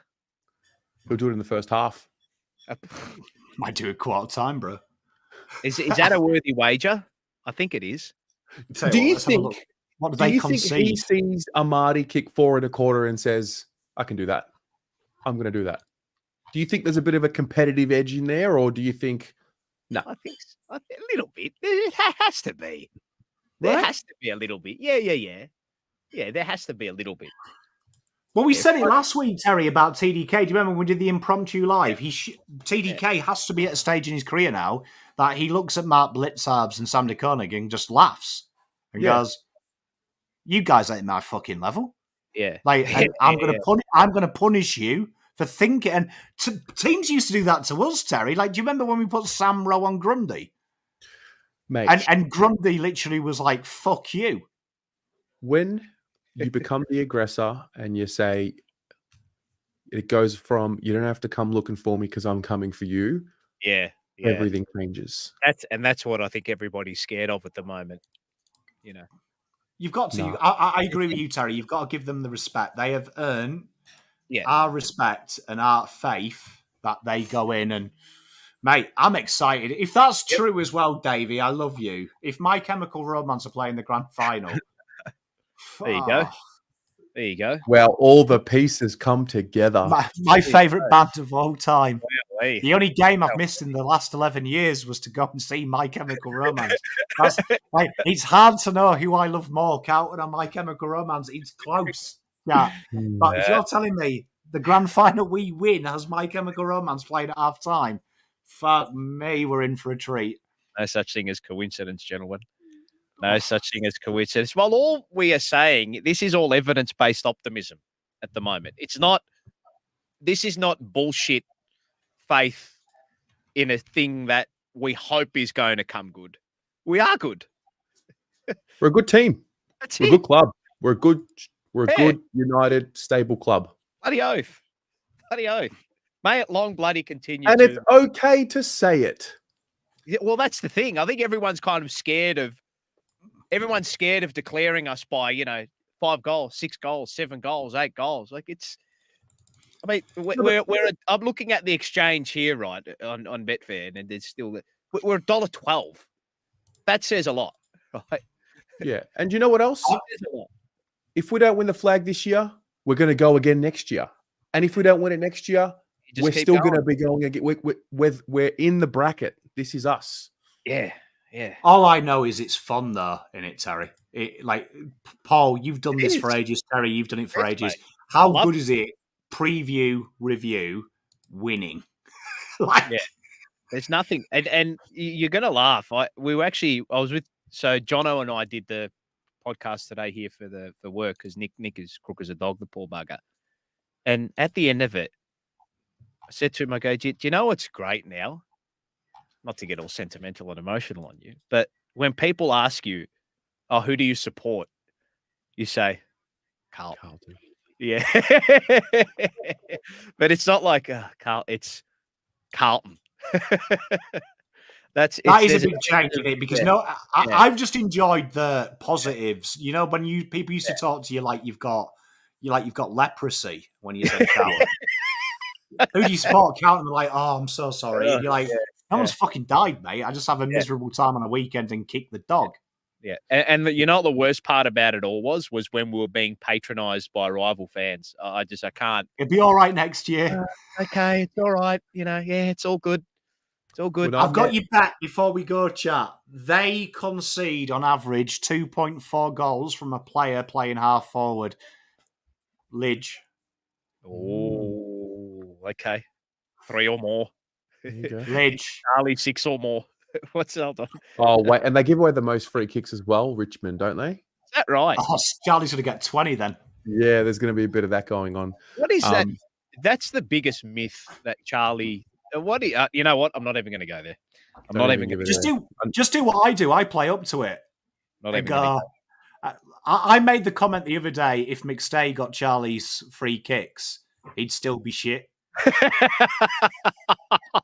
We'll do it in the first half. Might do it quarter time, bro. Is that a worthy wager? I think it is. Do you think he sees Amadi kick 4 1/4 and says, I can do that. I'm going to do that. Do you think there's a bit of a competitive edge in there, or do you think, no? I think a little bit. There has to be. There has to be a little bit. Yeah. Yeah, there has to be a little bit. Well, we said it last week, Terry, about TDK. Do you remember when we did the impromptu live? TDK has to be at a stage in his career now that he looks at Mark Blitzarbs and Sam DeConig and just laughs and goes, "You guys ain't my fucking level." Yeah, I'm gonna punish you for thinking. And teams used to do that to us, Terry. Like, do you remember when we put Sam Rowe on Grundy? Mate, and Grundy literally was like, "Fuck you." When you become the aggressor and you say, it goes from, you don't have to come looking for me because I'm coming for you. Yeah. Everything changes. That's what I think everybody's scared of at the moment. You know, you've got to. No. I agree with you, Terry. You've got to give them the respect. They have earned our respect and our faith that they go in and Mate, I'm excited. If that's true as well, Davey, I love you. If My Chemical Romance are playing the grand final, There you go. There you go. Well, all the pieces come together. My favourite band of all time. Wow, the only game I've missed in the last 11 years was to go and see My Chemical Romance. It's hard to know who I love more, counting on My Chemical Romance. It's close. Yeah. But if you're telling me the grand final we win has My Chemical Romance played at half time, fuck me, we're in for a treat. No such thing as coincidence, gentlemen. No such thing as coincidence. Well, all we are saying, this is all evidence-based optimism at the moment. This is not bullshit faith in a thing that we hope is going to come good. We are good. We're a good team. We're a good club. We're a good, united, stable club. Bloody oath. Bloody oath. May it long bloody continue. And it's okay to say it. Yeah, well, that's the thing. I think everyone's kind of scared of declaring us by, 5 goals, 6 goals, 7 goals, 8 goals. Like I'm looking at the exchange here, right, on Betfair, and there's still we're $1.12. That says a lot, right? Yeah. And you know what else? If we don't win the flag this year, we're going to go again next year. And if we don't win it next year, we're still going to be going again. We're in the bracket. This is us. Yeah. Yeah. All I know is it's fun, though, in it, Terry. Paul, you've done this for ages. Terry, you've done it for ages. Mate. How good is it? Preview, review, winning. Yeah. There's nothing. And you're going to laugh. I was with, so Jono and I did the podcast today here for work because Nick is crook as a dog, the poor bugger. And at the end of it, I said to him, I go, do you know what's great now? Not to get all sentimental and emotional on you, but when people ask you, oh, who do you support? You say, Carlton. Yeah. But it's not like, it's Carlton. That is a big change in it because I've just enjoyed the positives. You know, when people used to talk to you like you've got leprosy when you said Carlton. Who do you support? Carlton? Like, oh, I'm so sorry. And you're like, no one's fucking died, mate. I just have a miserable time on a weekend and kick the dog. Yeah. And you know what the worst part about it all was when we were being patronised by rival fans. I can't. It'll be all right next year. Okay, it's all right. It's all good. It's all good. I've got you back before we go, chat. They concede on average 2.4 goals from a player playing half forward. Lidge. Oh, okay. 3 or more. Lidge. Charlie 6 or more. What's that? Oh, wait. And they give away the most free kicks as well, Richmond, don't they? Is that right? Oh, Charlie's going to get 20 then. Yeah, there's going to be a bit of that going on. What is that? That's the biggest myth that Charlie... you know what? I'm not even going to go there. I'm not even going to just do what I do. I play up to it. Not even gonna go. I made the comment the other day, if McStay got Charlie's free kicks, he'd still be shit.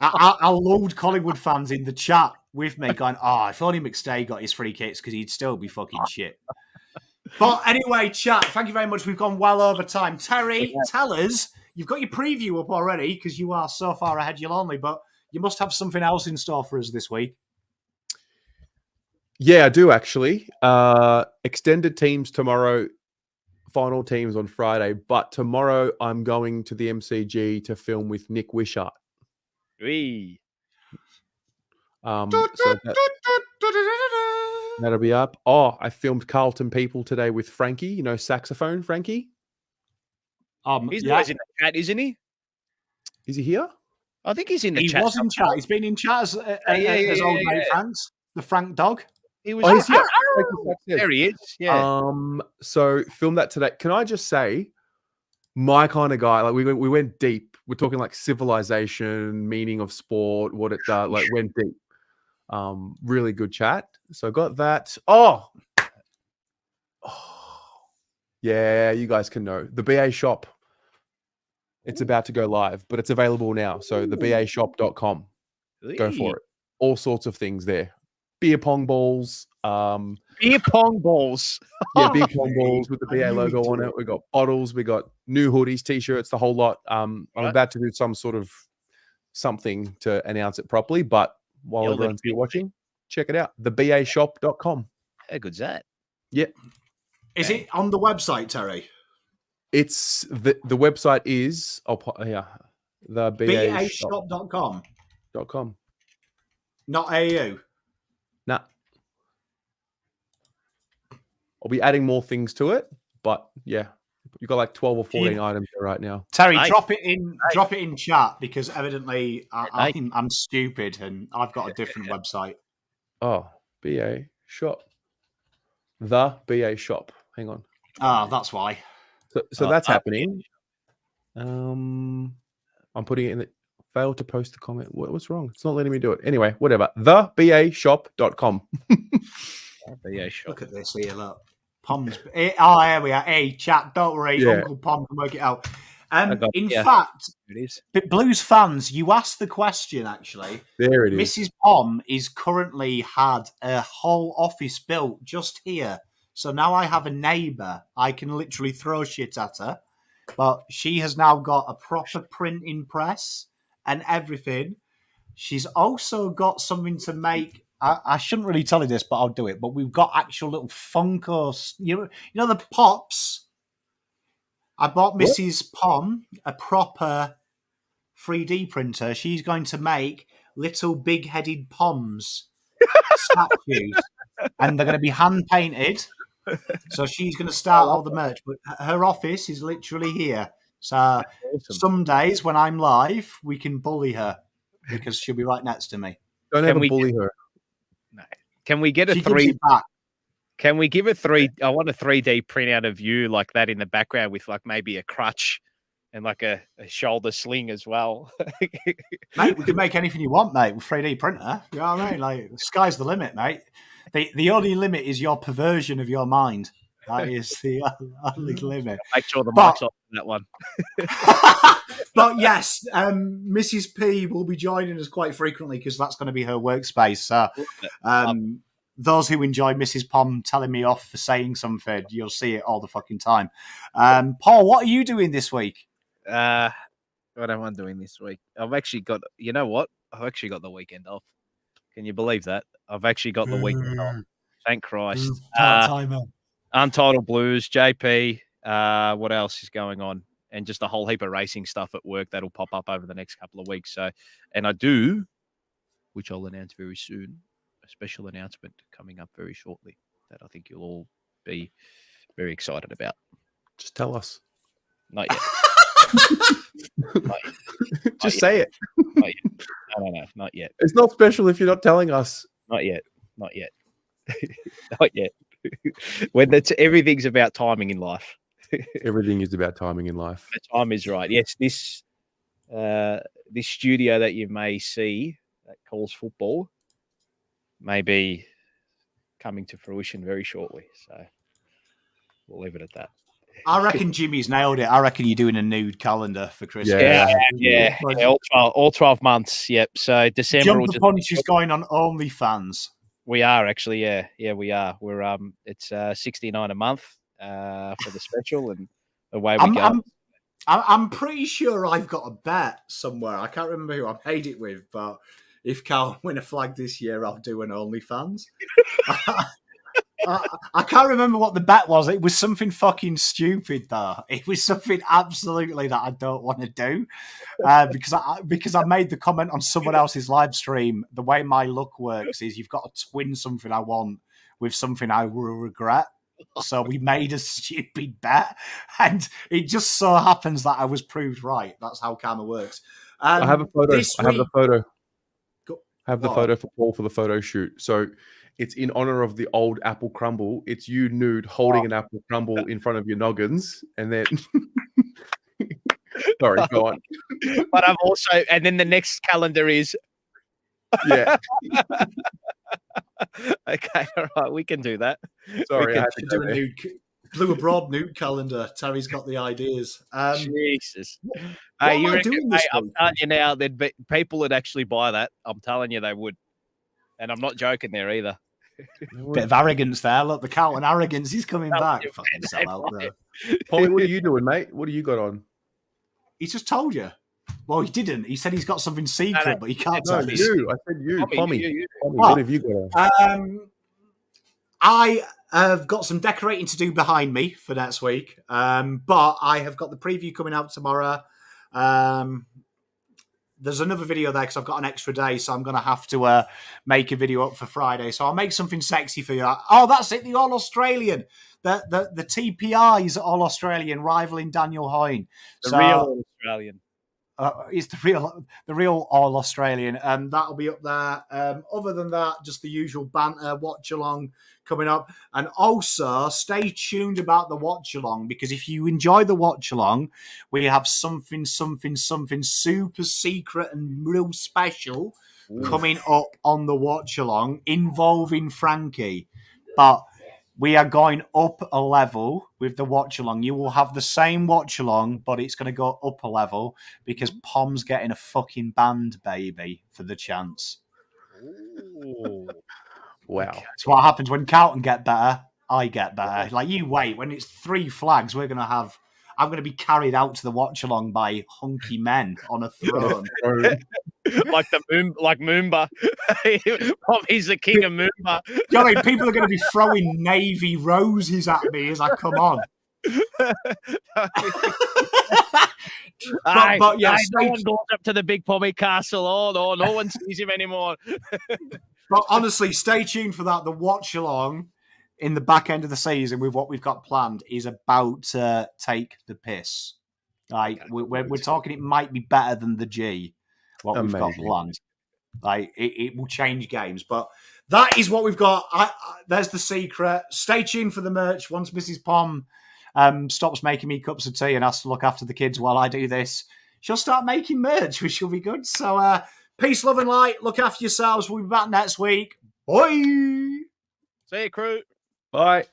I'll load Collingwood fans in the chat with me going, if only McStay got his free kicks because he'd still be fucking shit. But anyway, chat, thank you very much. We've gone well over time. Terry, tell us, you've got your preview up already because you are so far ahead you're lonely, but you must have something else in store for us this week. Yeah, I do actually. Extended teams tomorrow, final teams on Friday. But tomorrow I'm going to the MCG to film with Nick Wishart. Wee. So that'll be up. Oh, I filmed Carlton People today with Frankie. Saxophone Frankie. He's always in the chat, isn't he? Is he here? I think he's in the chat. He was in chat. He's been in chat as old mate Franks, the Frank dog. He was. There he is. Yeah. So film that today. Can I just say, my kind of guy. Like we went deep. We're talking like civilization, meaning of sport, what it does. Like went deep. Really good chat. So I got that. Oh, yeah. You guys can know the BA shop. It's about to go live, but it's available now. So the BAshop.com. Go for it. All sorts of things there. Beer pong balls. Beer pong balls. Yeah, beer pong balls with the BA logo on it. We got bottles. We got new hoodies, t-shirts, the whole lot. I'm about to do some sort of something to announce it properly. But while Yeah, everyone's here watching, check it out. thebashop.com. How good's that? Yeah. Is it on the website, Terry? It's the website is the bashop.com. .com. Not AU. Nah. I'll be adding more things to it, but yeah, you've got like 12 or 14 items there right now. Terry, Nice. drop it in chat because evidently I'm stupid and I've got a different website. Oh, BA shop. The BA shop. Hang on. That's why. So that's happening. I'm putting it in the failed to post the comment. What's wrong? It's not letting me do it. Anyway, whatever. Thebashop.com. BA shop. Look at this here, look. Pom's. Here we are. Hey, chat, don't worry. Yeah. Uncle Pom can work it out. In yeah. fact, It is. but Blues fans, you asked the question, actually. There it is. Mrs. Pom is currently had a whole office built just here. So now I have a neighbour. I can literally throw shit at her. But she has now got a proper printing press and everything. She's also got something to make. I shouldn't really tell you this, but I'll do it. But we've got actual little Funkos. You know the Pops? I bought Mrs. Pom a proper 3D printer. She's going to make little big-headed Poms statues. And they're going to be hand-painted. So she's going to start all the merch. But her office is literally here. So Awesome. some days when I'm live, we can bully her because she'll be right next to me. Don't Can ever we bully her. No. Can we get a She gives three? it back. Can we give a three? I want a 3D printout of you like that in the background with like maybe a crutch and like a shoulder sling as well. Mate, we can make anything you want, mate, with 3D printer. You know what I mean? Like, the sky's the limit, mate. The only limit is your perversion of your mind. That is the only limit. Make sure the mic's off on that one. But yes, Mrs. P will be joining us quite frequently because that's going to be her workspace. So, those who enjoy Mrs. Pom telling me off for saying something, you'll see it all the fucking time. Paul, what are you doing this week? What am I doing this week? I've actually got, you know what? I've actually got the weekend off. Can you believe that? I've actually got the weekend off. Thank Christ. Part-timer. Untitled Blues, JP. What else is going on? And just a whole heap of racing stuff at work that'll pop up over the next couple of weeks. So, and I do, which I'll announce very soon, a special announcement coming up very shortly that I think you'll all be very excited about. Just tell us. Not yet. Not yet. Just say it. Not yet. No, not yet. It's not special if you're not telling us. Not yet. Not yet. Not yet. When everything's about timing in life. Everything is about timing in life. The time is right. Yes, this studio that you may see that calls football may be coming to fruition very shortly. So we'll leave it at that. I reckon Jimmy's nailed it. I reckon you're doing a nude calendar for Christmas. Yeah. All 12 months. Yep. So December. Jump the Punch is going on OnlyFans. We are actually, yeah, we are. We're it's $69 a month for the special, and away we go. I'm pretty sure I've got a bet somewhere. I can't remember who I made it with, but if Carl win a flag this year, I'll do an OnlyFans. I can't remember what the bet was. It was something fucking stupid, though. It was something absolutely that I don't want to do because I made the comment on someone else's live stream. The way my luck works is you've got to twin something I want with something I will regret. So we made a stupid bet, and it just so happens that I was proved right. That's how karma works. I have a photo. I have the photo. I have the photo for Paul for the photo shoot. So it's in honor of the old apple crumble. It's you nude holding an apple crumble in front of your noggins, and then sorry, go on. But I'm also, and then the next calendar is yeah. Okay, all right, we can do that. Sorry, we I can had to do a nude, Blue Abroad nude calendar. Terry's got the ideas. Jesus. What Hey, am I doing this I'm week? telling you now that people would actually buy that. I'm telling you they would. And I'm not joking there either. Bit of arrogance there. Look, the Carlton arrogance is coming back. Fucking sell out, bro. Polly, what are you doing, mate? What do you got on? He just told you. Well, he didn't. He said he's got something secret, but he can't No, tell us. you. I said you, Pommy. You. What have you got? I have got some decorating to do behind me for next week, but I have got the preview coming out tomorrow. There's another video there because I've got an extra day, so I'm going to have to make a video up for Friday. So I'll make something sexy for you. Oh, that's it, the All-Australian. The TPI's All-Australian rivaling Daniel Hoyne. The real Australian. It's the real All-Australian. That'll be up there. Other than that, just the usual banter, watch-along coming up. And also, stay tuned about the watch-along, because if you enjoy the watch-along, we have something super secret and real special coming up on the watch-along involving Frankie. But we are going up a level with the watch-along. You will have the same watch-along, but it's going to go up a level because Pom's getting a fucking band, baby, for the chance. Ooh. Wow. It's what happens when Carlton get better, I get better. Like, you wait. When it's 3 flags, I'm going to be carried out to the watch-along by hunky men on a throne. like Moomba. He's the king of Moomba. You know what I mean? People are going to be throwing navy roses at me as I come on. but yeah, no one goes up to the big Pommy Castle. Oh, no one sees him anymore. But honestly, stay tuned for that. The watch-along in the back end of the season with what we've got planned is about to take the piss. Like, we're talking it might be better than the G, what we've got planned. Like, it will change games. But that is what we've got. There's the secret. Stay tuned for the merch. Once Mrs. Pom stops making me cups of tea and has to look after the kids while I do this, she'll start making merch, which will be good. So, peace, love, and light. Look after yourselves. We'll be back next week. Bye. See you, crew. Bye.